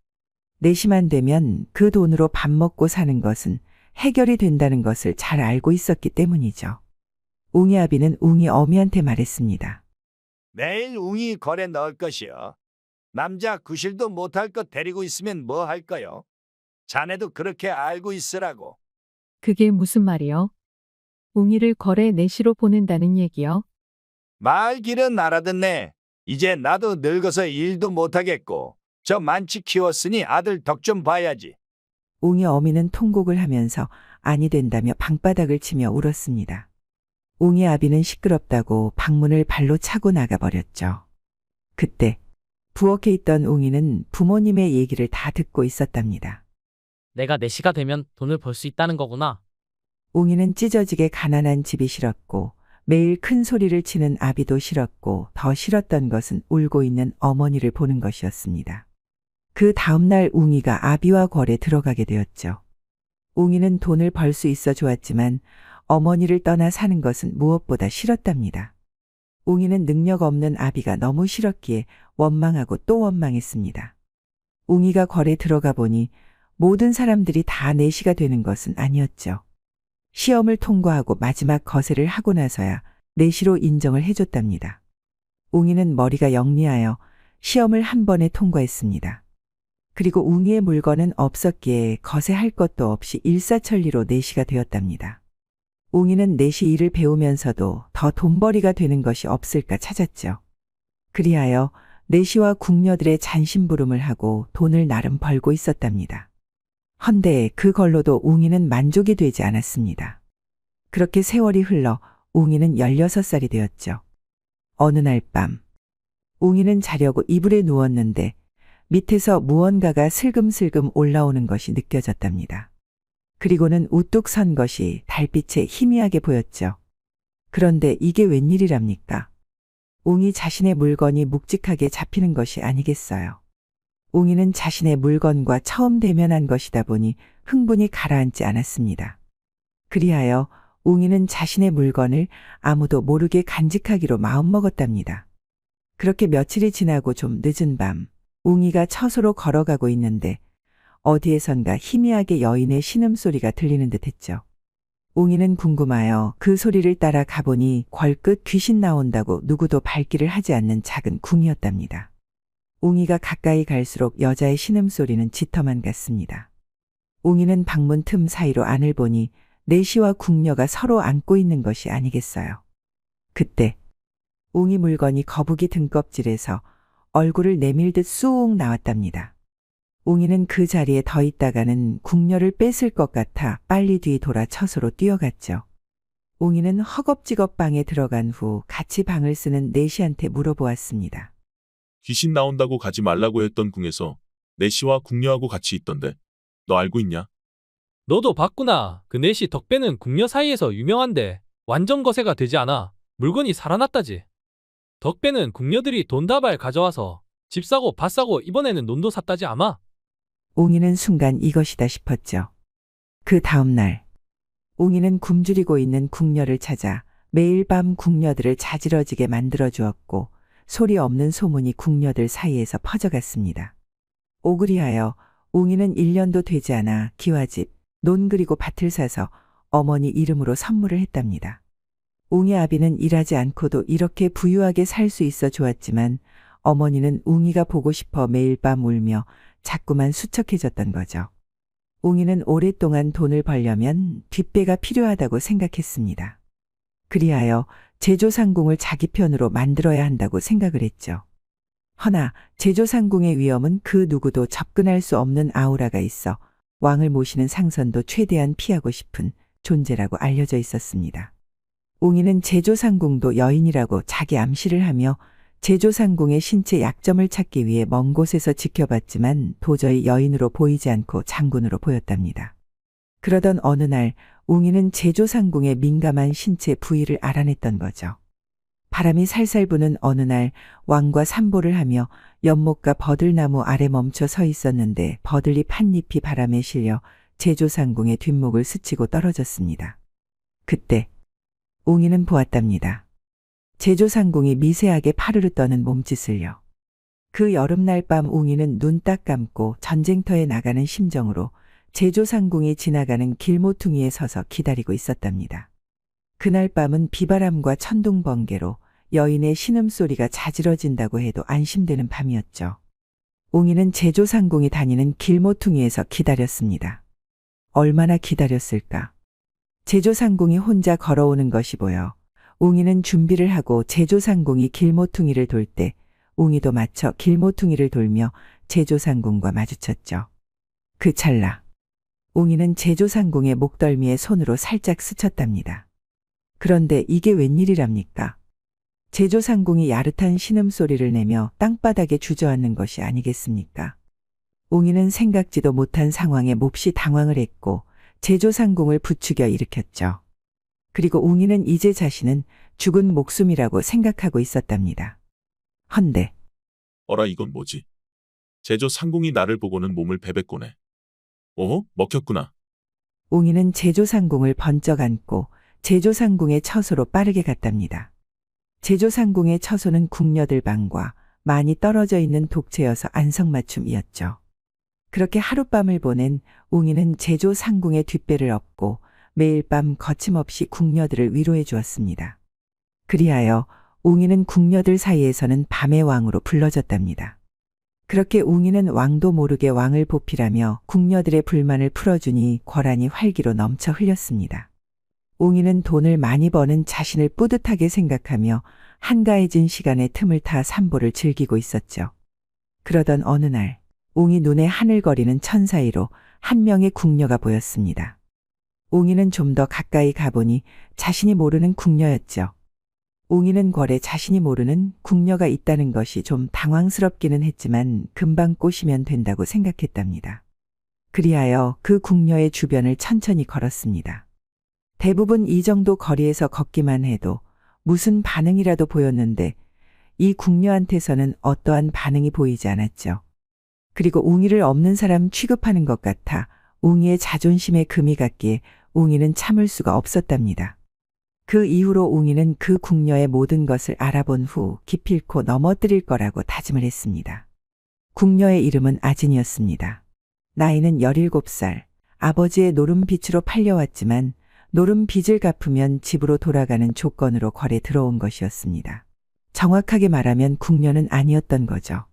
내시만 되면 그 돈으로 밥 먹고 사는 것은 해결이 된다는 것을 잘 알고 있었기 때문이죠. 웅이 아비는 웅이 어미한테 말했습니다. 내일 웅이 거래 넣을 것이요. 남자 구실도 못할 것 데리고 있으면 뭐 할 거요? 자네도 그렇게 알고 있으라고. 그게 무슨 말이요? 웅이를 거래 내시로 보낸다는 얘기요? 말 길은 알아듣네. 이제 나도 늙어서 일도 못하겠고 저 만치 키웠으니 아들 덕 좀 봐야지. 웅이 어미는 통곡을 하면서 아니 된다며 방바닥을 치며 울었습니다. 웅이 아비는 시끄럽다고 방문을 발로 차고 나가버렸죠. 그때 부엌에 있던 웅이는 부모님의 얘기를 다 듣고 있었답니다. 내가 내시가 되면 돈을 벌 수 있다는 거구나. 웅이는 찢어지게 가난한 집이 싫었고 매일 큰 소리를 치는 아비도 싫었고 더 싫었던 것은 울고 있는 어머니를 보는 것이었습니다. 그 다음날 웅이가 아비와 거래 들어가게 되었죠. 웅이는 돈을 벌 수 있어 좋았지만 어머니를 떠나 사는 것은 무엇보다 싫었답니다. 웅이는 능력 없는 아비가 너무 싫었기에 원망하고 또 원망했습니다. 웅이가 거래 들어가 보니 모든 사람들이 다 내시가 되는 것은 아니었죠. 시험을 통과하고 마지막 거세를 하고 나서야 내시로 인정을 해줬답니다. 웅이는 머리가 영리하여 시험을 한 번에 통과했습니다. 그리고 웅이의 물건은 없었기에 거세할 것도 없이 일사천리로 내시가 되었답니다. 웅이는 내시 일을 배우면서도 더 돈벌이가 되는 것이 없을까 찾았죠. 그리하여 내시와 궁녀들의 잔심부름을 하고 돈을 나름 벌고 있었답니다. 헌데 그걸로도 웅이는 만족이 되지 않았습니다. 그렇게 세월이 흘러 웅이는 16살이 되었죠. 어느 날 밤, 웅이는 자려고 이불에 누웠는데 밑에서 무언가가 슬금슬금 올라오는 것이 느껴졌답니다. 그리고는 우뚝 선 것이 달빛에 희미하게 보였죠. 그런데 이게 웬일이랍니까? 웅이 자신의 물건이 묵직하게 잡히는 것이 아니겠어요. 웅이는 자신의 물건과 처음 대면한 것이다 보니 흥분이 가라앉지 않았습니다. 그리하여 웅이는 자신의 물건을 아무도 모르게 간직하기로 마음먹었답니다. 그렇게 며칠이 지나고 좀 늦은 밤, 웅이가 처소로 걸어가고 있는데 어디에선가 희미하게 여인의 신음소리가 들리는 듯했죠. 웅이는 궁금하여 그 소리를 따라 가보니 궐끗 귀신 나온다고 누구도 발길을 하지 않는 작은 궁이었답니다. 웅이가 가까이 갈수록 여자의 신음소리는 짙어만 갔습니다. 웅이는 방문 틈 사이로 안을 보니 내시와 궁녀가 서로 안고 있는 것이 아니겠어요. 그때 웅이 물건이 거북이 등껍질에서 얼굴을 내밀듯 쑥 나왔답니다. 웅이는 그 자리에 더 있다가는 궁녀를 뺏을 것 같아 빨리 뒤 돌아 처소로 뛰어갔죠. 웅이는 허겁지겁 방에 들어간 후 같이 방을 쓰는 내시한테 물어보았습니다. 귀신 나온다고 가지 말라고 했던 궁에서 내시와 궁녀하고 같이 있던데 너 알고 있냐? 너도 봤구나. 그 내시 덕배는 궁녀 사이에서 유명한데 완전 거세가 되지 않아. 물건이 살아났다지. 덕배는 궁녀들이 돈 다발 가져와서 집 사고 밭 사고 이번에는 논도 샀다지 아마. 웅이는 순간 이것이다 싶었죠. 그 다음 날 웅이는 굶주리고 있는 궁녀를 찾아 매일 밤 궁녀들을 자지러지게 만들어 주었고 소리 없는 소문이 궁녀들 사이에서 퍼져갔습니다. 오그리하여 웅이는 1년도 되지 않아 기와집, 논 그리고 밭을 사서 어머니 이름으로 선물을 했답니다. 웅이 아비는 일하지 않고도 이렇게 부유하게 살 수 있어 좋았지만 어머니는 웅이가 보고 싶어 매일 밤 울며 자꾸만 수척해졌던 거죠. 웅이는 오랫동안 돈을 벌려면 뒷배가 필요하다고 생각했습니다. 그리하여 제조상궁을 자기 편으로 만들어야 한다고 생각을 했죠. 허나 제조상궁의 위험은 그 누구도 접근할 수 없는 아우라가 있어 왕을 모시는 상선도 최대한 피하고 싶은 존재라고 알려져 있었습니다. 웅이는 제조상궁도 여인이라고 자기 암시를 하며 제조상궁의 신체 약점을 찾기 위해 먼 곳에서 지켜봤지만 도저히 여인으로 보이지 않고 장군으로 보였답니다. 그러던 어느 날 웅이는 제조상궁의 민감한 신체 부위를 알아냈던 거죠. 바람이 살살 부는 어느 날 왕과 산보를 하며 연못가 버들나무 아래 멈춰 서 있었는데 버들잎 한 잎이 바람에 실려 제조상궁의 뒷목을 스치고 떨어졌습니다. 그때 웅이는 보았답니다. 제조상궁이 미세하게 파르르 떠는 몸짓을요. 그 여름날 밤 웅이는 눈 딱 감고 전쟁터에 나가는 심정으로 제조상궁이 지나가는 길모퉁이에 서서 기다리고 있었답니다. 그날 밤은 비바람과 천둥 번개로 여인의 신음소리가 자지러진다고 해도 안심되는 밤이었죠. 웅이는 제조상궁이 다니는 길모퉁이에서 기다렸습니다. 얼마나 기다렸을까? 제조상궁이 혼자 걸어오는 것이 보여 웅이는 준비를 하고 제조상궁이 길모퉁이를 돌 때 웅이도 맞춰 길모퉁이를 돌며 제조상궁과 마주쳤죠. 그 찰나 웅이는 제조상궁의 목덜미에 손으로 살짝 스쳤답니다. 그런데 이게 웬일이랍니까? 제조상궁이 야릇한 신음소리를 내며 땅바닥에 주저앉는 것이 아니겠습니까? 웅이는 생각지도 못한 상황에 몹시 당황을 했고 제조상궁을 부추겨 일으켰죠. 그리고 웅이는 이제 자신은 죽은 목숨이라고 생각하고 있었답니다. 헌데 어라 이건 뭐지? 제조 상궁이 나를 보고는 몸을 베베꼬네. 오호 먹혔구나. 웅이는 제조상궁을 번쩍 안고 제조상궁의 처소로 빠르게 갔답니다. 제조상궁의 처소는 궁녀들 방과 많이 떨어져 있는 독채여서 안성맞춤이었죠. 그렇게 하룻밤을 보낸 웅이는 제조상궁의 뒷배를 업고 매일 밤 거침없이 궁녀들을 위로해 주었습니다. 그리하여 웅이는 궁녀들 사이에서는 밤의 왕으로 불러졌답니다. 그렇게 웅이는 왕도 모르게 왕을 보필하며 궁녀들의 불만을 풀어주니 권한이 활기로 넘쳐 흘렸습니다. 웅이는 돈을 많이 버는 자신을 뿌듯하게 생각하며 한가해진 시간에 틈을 타 산보를 즐기고 있었죠. 그러던 어느 날 웅이 눈에 하늘거리는 천 사이로 한 명의 궁녀가 보였습니다. 웅이는 좀 더 가까이 가보니 자신이 모르는 궁녀였죠. 웅이는 궐에 자신이 모르는 궁녀가 있다는 것이 좀 당황스럽기는 했지만 금방 꼬시면 된다고 생각했답니다. 그리하여 그 궁녀의 주변을 천천히 걸었습니다. 대부분 이 정도 거리에서 걷기만 해도 무슨 반응이라도 보였는데 이 궁녀한테서는 어떠한 반응이 보이지 않았죠. 그리고 웅이를 없는 사람 취급하는 것 같아 웅이의 자존심에 금이 갔기에 웅이는 참을 수가 없었답니다. 그 이후로 웅이는 그 궁녀의 모든 것을 알아본 후 기필코 넘어뜨릴 거라고 다짐을 했습니다. 궁녀의 이름은 아진이었습니다. 나이는 17살, 아버지의 노름빚으로 팔려왔지만 노름빚을 갚으면 집으로 돌아가는 조건으로 궐에 들어온 것이었습니다. 정확하게 말하면 궁녀는 아니었던 거죠.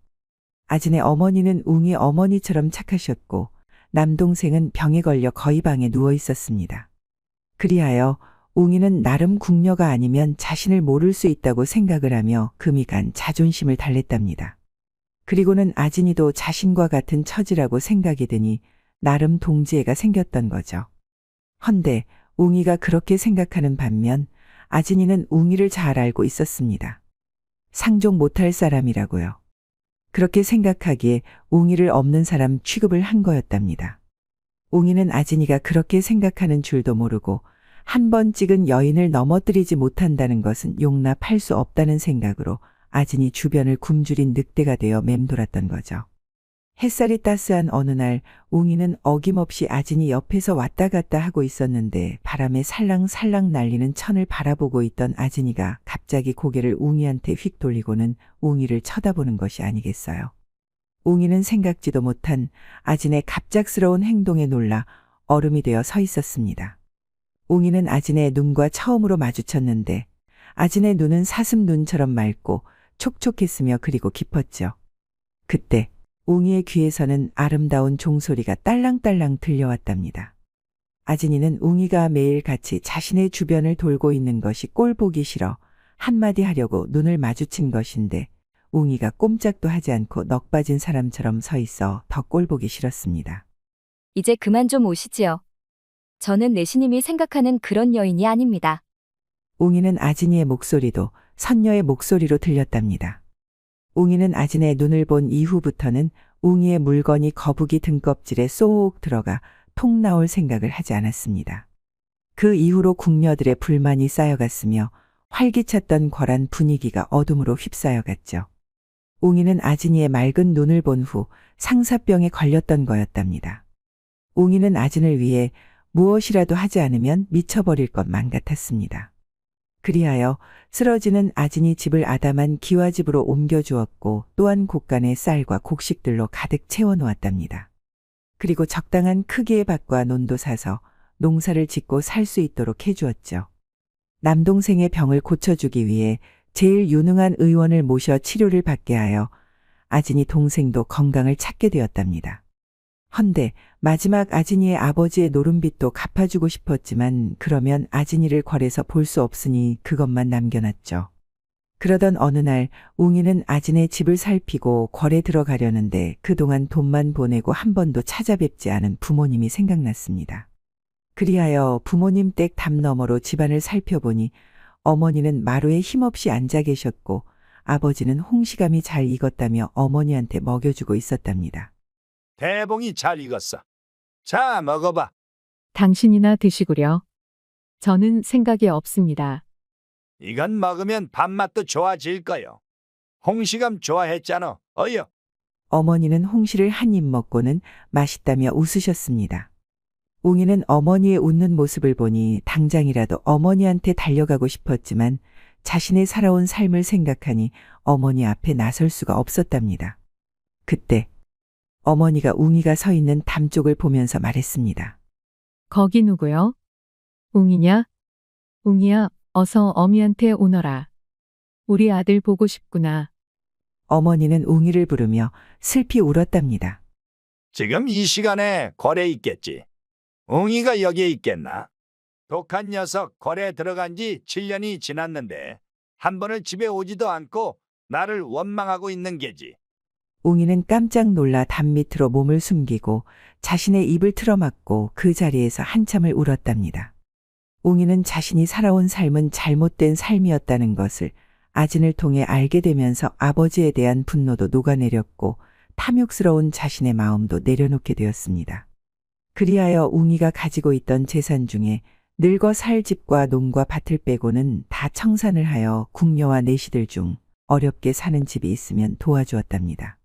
아진의 어머니는 웅이 어머니처럼 착하셨고 남동생은 병에 걸려 거의 방에 누워 있었습니다. 그리하여 웅이는 나름 궁녀가 아니면 자신을 모를 수 있다고 생각을 하며 금이 간 자존심을 달랬답니다. 그리고는 아진이도 자신과 같은 처지라고 생각이 드니 나름 동지애가 생겼던 거죠. 헌데 웅이가 그렇게 생각하는 반면 아진이는 웅이를 잘 알고 있었습니다. 상종 못할 사람이라고요. 그렇게 생각하기에 웅이를 없는 사람 취급을 한 거였답니다. 웅이는 아진이가 그렇게 생각하는 줄도 모르고 한 번 찍은 여인을 넘어뜨리지 못한다는 것은 용납할 수 없다는 생각으로 아진이 주변을 굶주린 늑대가 되어 맴돌았던 거죠. 햇살이 따스한 어느 날 웅이는 어김없이 아진이 옆에서 왔다 갔다 하고 있었는데 바람에 살랑살랑 날리는 천을 바라보고 있던 아진이가 갑자기 고개를 웅이한테 휙 돌리고는 웅이를 쳐다보는 것이 아니겠어요. 웅이는 생각지도 못한 아진의 갑작스러운 행동에 놀라 얼음이 되어 서 있었습니다. 웅이는 아진의 눈과 처음으로 마주쳤는데 아진의 눈은 사슴 눈처럼 맑고 촉촉했으며 그리고 깊었죠. 그때 웅이의 귀에서는 아름다운 종소리가 딸랑딸랑 들려왔답니다. 아진이는 웅이가 매일 같이 자신의 주변을 돌고 있는 것이 꼴 보기 싫어 한마디 하려고 눈을 마주친 것인데 웅이가 꼼짝도 하지 않고 넋 빠진 사람처럼 서 있어 더 꼴보기 싫었습니다. 이제 그만 좀 오시지요. 저는 내시님이 생각하는 그런 여인이 아닙니다. 웅이는 아진이의 목소리도 선녀의 목소리로 들렸답니다. 웅이는 아진의 눈을 본 이후부터는 웅이의 물건이 거북이 등껍질에 쏙 들어가 통 나올 생각을 하지 않았습니다. 그 이후로 궁녀들의 불만이 쌓여갔으며 활기찼던 궐한 분위기가 어둠으로 휩싸여갔죠. 웅이는 아진이의 맑은 눈을 본 후 상사병에 걸렸던 거였답니다. 웅이는 아진을 위해 무엇이라도 하지 않으면 미쳐버릴 것만 같았습니다. 그리하여 쓰러지는 아진이 집을 아담한 기와집으로 옮겨주었고 또한 곳간에 쌀과 곡식들로 가득 채워놓았답니다. 그리고 적당한 크기의 밭과 논도 사서 농사를 짓고 살 수 있도록 해주었죠. 남동생의 병을 고쳐주기 위해 제일 유능한 의원을 모셔 치료를 받게 하여 아진이 동생도 건강을 찾게 되었답니다. 헌데 마지막 아진이의 아버지의 노름빚도 갚아주고 싶었지만 그러면 아진이를 궐에서 볼 수 없으니 그것만 남겨놨죠. 그러던 어느 날 웅이는 아진의 집을 살피고 궐에 들어가려는데 그동안 돈만 보내고 한 번도 찾아뵙지 않은 부모님이 생각났습니다. 그리하여 부모님 댁 담 너머로 집안을 살펴보니 어머니는 마루에 힘없이 앉아 계셨고 아버지는 홍시감이 잘 익었다며 어머니한테 먹여주고 있었답니다. 대봉이 잘 익었어. 자, 먹어봐. 당신이나 드시구려. 저는 생각이 없습니다. 이건 먹으면 밥맛도 좋아질 거요. 홍시감 좋아했잖아. 어여. 어머니는 홍시를 한 입 먹고는 맛있다며 웃으셨습니다. 웅이는 어머니의 웃는 모습을 보니 당장이라도 어머니한테 달려가고 싶었지만 자신의 살아온 삶을 생각하니 어머니 앞에 나설 수가 없었답니다. 그때 어머니가 웅이가 서 있는 담 쪽을 보면서 말했습니다. 거기 누구요? 웅이냐? 웅이야, 어서 어미한테 오너라. 우리 아들 보고 싶구나. 어머니는 웅이를 부르며 슬피 울었답니다. 지금 이 시간에 궐에 있겠지. 웅이가 여기에 있겠나? 독한 녀석 궐에 들어간 지 7년이 지났는데 한 번을 집에 오지도 않고 나를 원망하고 있는 게지. 웅이는 깜짝 놀라 담 밑으로 몸을 숨기고 자신의 입을 틀어막고 그 자리에서 한참을 울었답니다. 웅이는 자신이 살아온 삶은 잘못된 삶이었다는 것을 아진을 통해 알게 되면서 아버지에 대한 분노도 녹아내렸고 탐욕스러운 자신의 마음도 내려놓게 되었습니다. 그리하여 웅이가 가지고 있던 재산 중에 늙어 살 집과 농과 밭을 빼고는 다 청산을 하여 궁녀와 내시들 중 어렵게 사는 집이 있으면 도와주었답니다.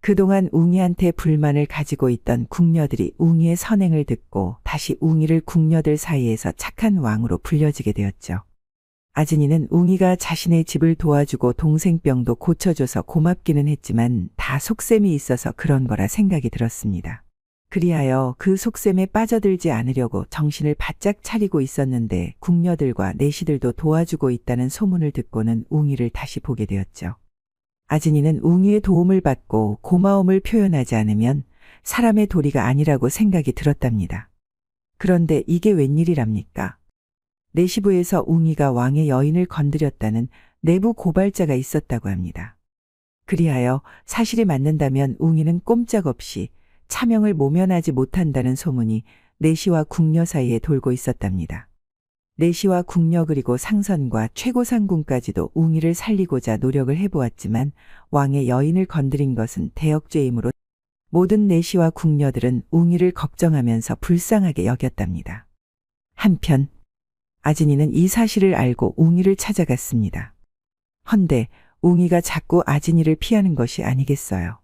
그동안 웅이한테 불만을 가지고 있던 궁녀들이 웅이의 선행을 듣고 다시 웅이를 궁녀들 사이에서 착한 왕으로 불려지게 되었죠. 아진이는 웅이가 자신의 집을 도와주고 동생 병도 고쳐줘서 고맙기는 했지만 다 속셈이 있어서 그런 거라 생각이 들었습니다. 그리하여 그 속셈에 빠져들지 않으려고 정신을 바짝 차리고 있었는데 궁녀들과 내시들도 도와주고 있다는 소문을 듣고는 웅이를 다시 보게 되었죠. 아진이는 웅이의 도움을 받고 고마움을 표현하지 않으면 사람의 도리가 아니라고 생각이 들었답니다. 그런데 이게 웬일이랍니까? 내시부에서 웅이가 왕의 여인을 건드렸다는 내부 고발자가 있었다고 합니다. 그리하여 사실이 맞는다면 웅이는 꼼짝없이 차명을 모면하지 못한다는 소문이 내시와 궁녀 사이에 돌고 있었답니다. 내시와 궁녀 그리고 상선과 최고상궁까지도 웅이를 살리고자 노력을 해보았지만 왕의 여인을 건드린 것은 대역죄이므로 모든 내시와 궁녀들은 웅이를 걱정하면서 불쌍하게 여겼답니다. 한편 아진이는 이 사실을 알고 웅이를 찾아갔습니다. 헌데 웅이가 자꾸 아진이를 피하는 것이 아니겠어요.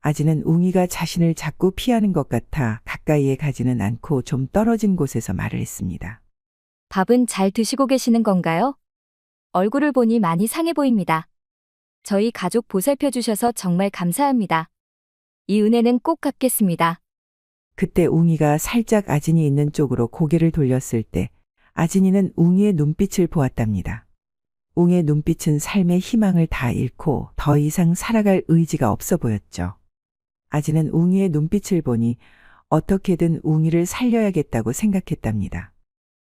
아진은 웅이가 자신을 자꾸 피하는 것 같아 가까이에 가지는 않고 좀 떨어진 곳에서 말을 했습니다. 밥은 잘 드시고 계시는 건가요? 얼굴을 보니 많이 상해 보입니다. 저희 가족 보살펴 주셔서 정말 감사합니다. 이 은혜는 꼭 갚겠습니다. 그때 웅이가 살짝 아진이 있는 쪽으로 고개를 돌렸을 때 아진이는 웅이의 눈빛을 보았답니다. 웅의 눈빛은 삶의 희망을 다 잃고 더 이상 살아갈 의지가 없어 보였죠. 아진은 웅이의 눈빛을 보니 어떻게든 웅이를 살려야겠다고 생각했답니다.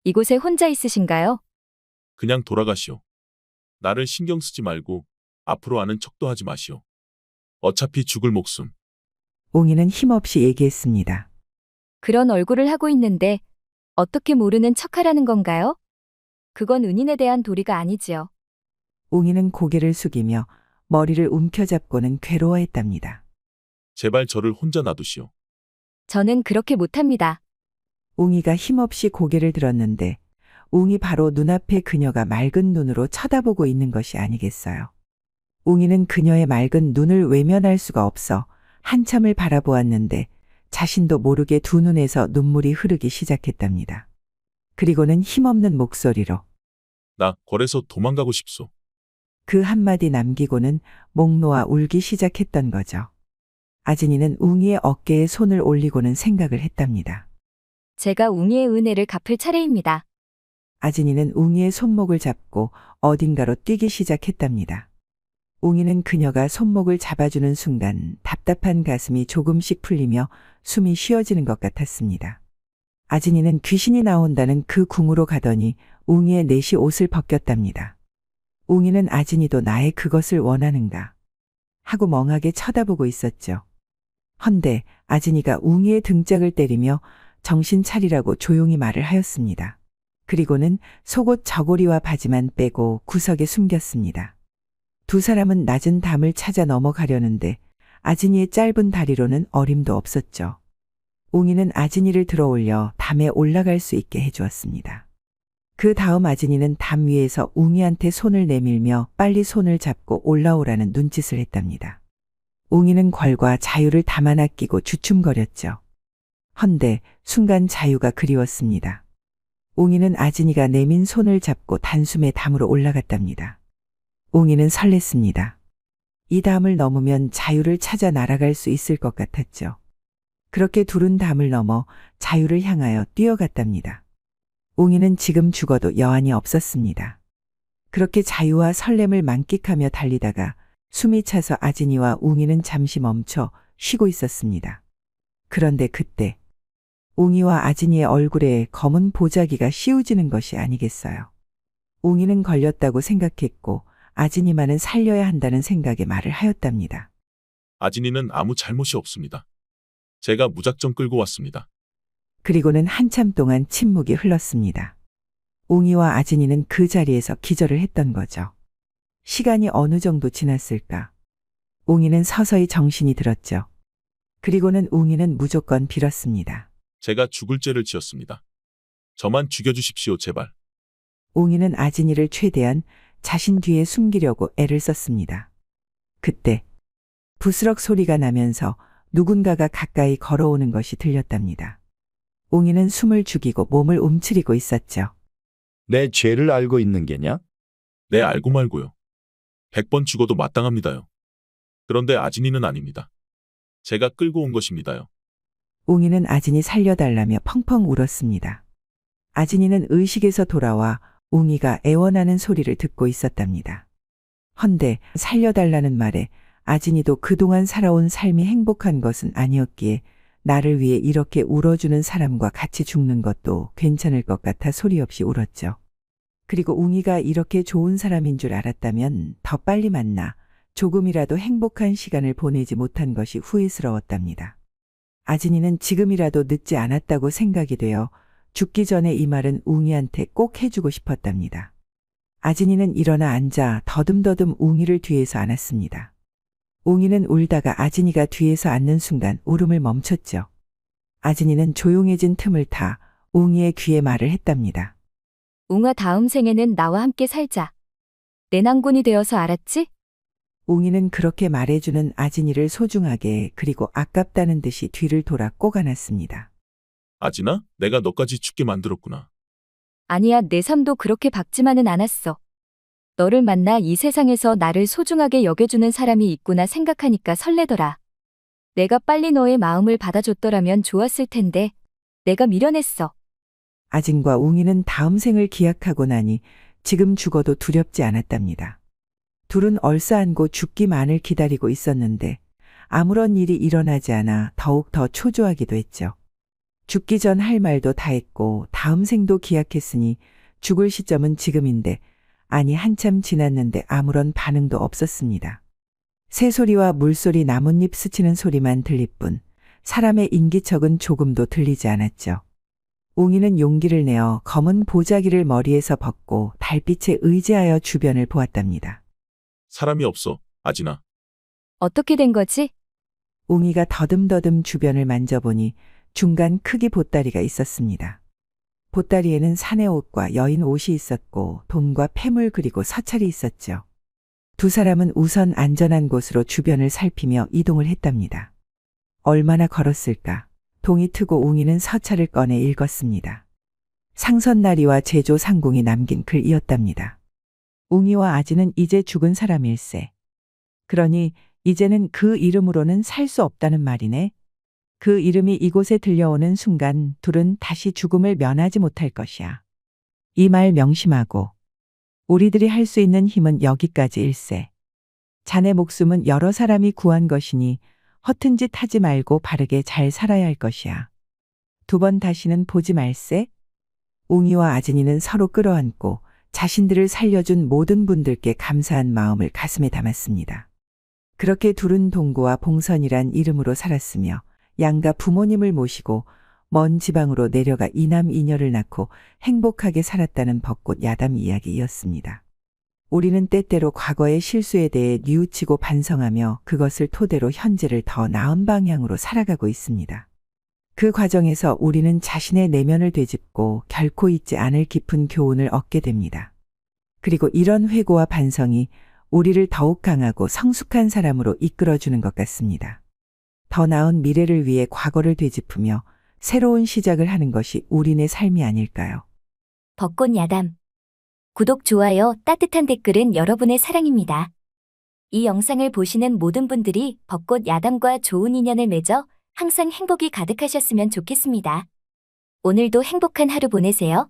이곳에 혼자 있으신가요? 그냥 돌아가시오. 나를 신경 쓰지 말고 앞으로 아는 척도 하지 마시오. 어차피 죽을 목숨. 웅이는 힘없이 얘기했습니다. 그런 얼굴을 하고 있는데 어떻게 모르는 척하라는 건가요? 그건 은인에 대한 도리가 아니지요. 웅이는 고개를 숙이며 머리를 움켜잡고는 괴로워했답니다. 제발 저를 혼자 놔두시오. 저는 그렇게 못합니다. 웅이가 힘없이 고개를 들었는데 웅이 바로 눈앞에 그녀가 맑은 눈으로 쳐다보고 있는 것이 아니겠어요. 웅이는 그녀의 맑은 눈을 외면할 수가 없어 한참을 바라보았는데 자신도 모르게 두 눈에서 눈물이 흐르기 시작했답니다. 그리고는 힘없는 목소리로 나 거래서 도망가고 싶소. 그 한마디 남기고는 목 놓아 울기 시작했던 거죠. 아진이는 웅이의 어깨에 손을 올리고는 생각을 했답니다. 제가 웅이의 은혜를 갚을 차례입니다. 아진이는 웅이의 손목을 잡고 어딘가로 뛰기 시작했답니다. 웅이는 그녀가 손목을 잡아주는 순간 답답한 가슴이 조금씩 풀리며 숨이 쉬어지는 것 같았습니다. 아진이는 귀신이 나온다는 그 궁으로 가더니 웅이의 내시 옷을 벗겼답니다. 웅이는 아진이도 나의 그것을 원하는가 하고 멍하게 쳐다보고 있었죠. 헌데 아진이가 웅이의 등짝을 때리며 정신 차리라고 조용히 말을 하였습니다. 그리고는 속옷 저고리와 바지만 빼고 구석에 숨겼습니다. 두 사람은 낮은 담을 찾아 넘어가려는데 아진이의 짧은 다리로는 어림도 없었죠. 웅이는 아진이를 들어올려 담에 올라갈 수 있게 해주었습니다. 그 다음 아진이는 담 위에서 웅이한테 손을 내밀며 빨리 손을 잡고 올라오라는 눈짓을 했답니다. 웅이는 궐과 자유를 담 하나 끼고 주춤거렸죠. 헌데 순간 자유가 그리웠습니다. 웅이는 아진이가 내민 손을 잡고 단숨에 담으로 올라갔답니다. 웅이는 설렜습니다. 이 담을 넘으면 자유를 찾아 날아갈 수 있을 것 같았죠. 그렇게 둘은 담을 넘어 자유를 향하여 뛰어갔답니다. 웅이는 지금 죽어도 여한이 없었습니다. 그렇게 자유와 설렘을 만끽하며 달리다가 숨이 차서 아진이와 웅이는 잠시 멈춰 쉬고 있었습니다. 그런데 그때 웅이와 아진이의 얼굴에 검은 보자기가 씌워지는 것이 아니겠어요. 웅이는 걸렸다고 생각했고 아진이만은 살려야 한다는 생각에 말을 하였답니다. 아진이는 아무 잘못이 없습니다. 제가 무작정 끌고 왔습니다. 그리고는 한참 동안 침묵이 흘렀습니다. 웅이와 아진이는 그 자리에서 기절을 했던 거죠. 시간이 어느 정도 지났을까? 웅이는 서서히 정신이 들었죠. 그리고는 웅이는 무조건 빌었습니다. 제가 죽을 죄를 지었습니다. 저만 죽여주십시오, 제발. 웅이는 아진이를 최대한 자신 뒤에 숨기려고 애를 썼습니다. 그때 부스럭 소리가 나면서 누군가가 가까이 걸어오는 것이 들렸답니다. 웅이는 숨을 죽이고 몸을 움츠리고 있었죠. 내 죄를 알고 있는 게냐? 네, 알고 말고요. 100번 죽어도 마땅합니다요. 그런데 아진이는 아닙니다. 제가 끌고 온 것입니다요. 웅이는 아진이 살려달라며 펑펑 울었습니다. 아진이는 의식에서 돌아와 웅이가 애원하는 소리를 듣고 있었답니다. 헌데 살려달라는 말에 아진이도 그동안 살아온 삶이 행복한 것은 아니었기에 나를 위해 이렇게 울어주는 사람과 같이 죽는 것도 괜찮을 것 같아 소리 없이 울었죠. 그리고 웅이가 이렇게 좋은 사람인 줄 알았다면 더 빨리 만나 조금이라도 행복한 시간을 보내지 못한 것이 후회스러웠답니다. 아진이는 지금이라도 늦지 않았다고 생각이 되어 죽기 전에 이 말은 웅이한테 꼭 해주고 싶었답니다. 아진이는 일어나 앉아 더듬더듬 웅이를 뒤에서 안았습니다. 웅이는 울다가 아진이가 뒤에서 앉는 순간 울음을 멈췄죠. 아진이는 조용해진 틈을 타 웅이의 귀에 말을 했답니다. 웅아, 다음 생에는 나와 함께 살자. 내 낭군이 되어서 알았지? 웅이는 그렇게 말해주는 아진이를 소중하게 그리고 아깝다는 듯이 뒤를 돌아 꼭 안았습니다. 아진아, 내가 너까지 죽게 만들었구나. 아니야, 내 삶도 그렇게 밝지만은 않았어. 너를 만나 이 세상에서 나를 소중하게 여겨주는 사람이 있구나 생각하니까 설레더라. 내가 빨리 너의 마음을 받아줬더라면 좋았을 텐데 내가 미련했어. 아진과 웅이는 다음 생을 기약하고 나니 지금 죽어도 두렵지 않았답니다. 둘은 얼싸안고 죽기만을 기다리고 있었는데 아무런 일이 일어나지 않아 더욱 더 초조하기도 했죠. 죽기 전 할 말도 다 했고 다음 생도 기약했으니 죽을 시점은 지금인데 아니 한참 지났는데 아무런 반응도 없었습니다. 새소리와 물소리 나뭇잎 스치는 소리만 들릴 뿐 사람의 인기척은 조금도 들리지 않았죠. 웅이는 용기를 내어 검은 보자기를 머리에서 벗고 달빛에 의지하여 주변을 보았답니다. 사람이 없어, 아진아. 어떻게 된 거지? 웅이가 더듬더듬 주변을 만져보니 중간 크기 보따리가 있었습니다. 보따리에는 사내 옷과 여인 옷이 있었고 돈과 폐물 그리고 서찰이 있었죠. 두 사람은 우선 안전한 곳으로 주변을 살피며 이동을 했답니다. 얼마나 걸었을까? 동이 트고 웅이는 서찰을 꺼내 읽었습니다. 상선나리와 제조 상공이 남긴 글이었답니다. 웅이와 아지는 이제 죽은 사람일세. 그러니 이제는 그 이름으로는 살 수 없다는 말이네. 그 이름이 이곳에 들려오는 순간 둘은 다시 죽음을 면하지 못할 것이야. 이 말 명심하고 우리들이 할 수 있는 힘은 여기까지일세. 자네 목숨은 여러 사람이 구한 것이니 허튼 짓 하지 말고 바르게 잘 살아야 할 것이야. 두 번 다시는 보지 말세. 웅이와 아진이는 서로 끌어안고 자신들을 살려준 모든 분들께 감사한 마음을 가슴에 담았습니다. 그렇게 둘은 동구와 봉선이란 이름으로 살았으며 양가 부모님을 모시고 먼 지방으로 내려가 이남 이녀를 낳고 행복하게 살았다는 벚꽃 야담 이야기였습니다. 우리는 때때로 과거의 실수에 대해 뉘우치고 반성하며 그것을 토대로 현재를 더 나은 방향으로 살아가고 있습니다. 그 과정에서 우리는 자신의 내면을 되짚고 결코 잊지 않을 깊은 교훈을 얻게 됩니다. 그리고 이런 회고와 반성이 우리를 더욱 강하고 성숙한 사람으로 이끌어주는 것 같습니다. 더 나은 미래를 위해 과거를 되짚으며 새로운 시작을 하는 것이 우리네 삶이 아닐까요? 벚꽃 야담. 구독, 좋아요, 따뜻한 댓글은 여러분의 사랑입니다. 이 영상을 보시는 모든 분들이 벚꽃 야담과 좋은 인연을 맺어 항상 행복이 가득하셨으면 좋겠습니다. 오늘도 행복한 하루 보내세요.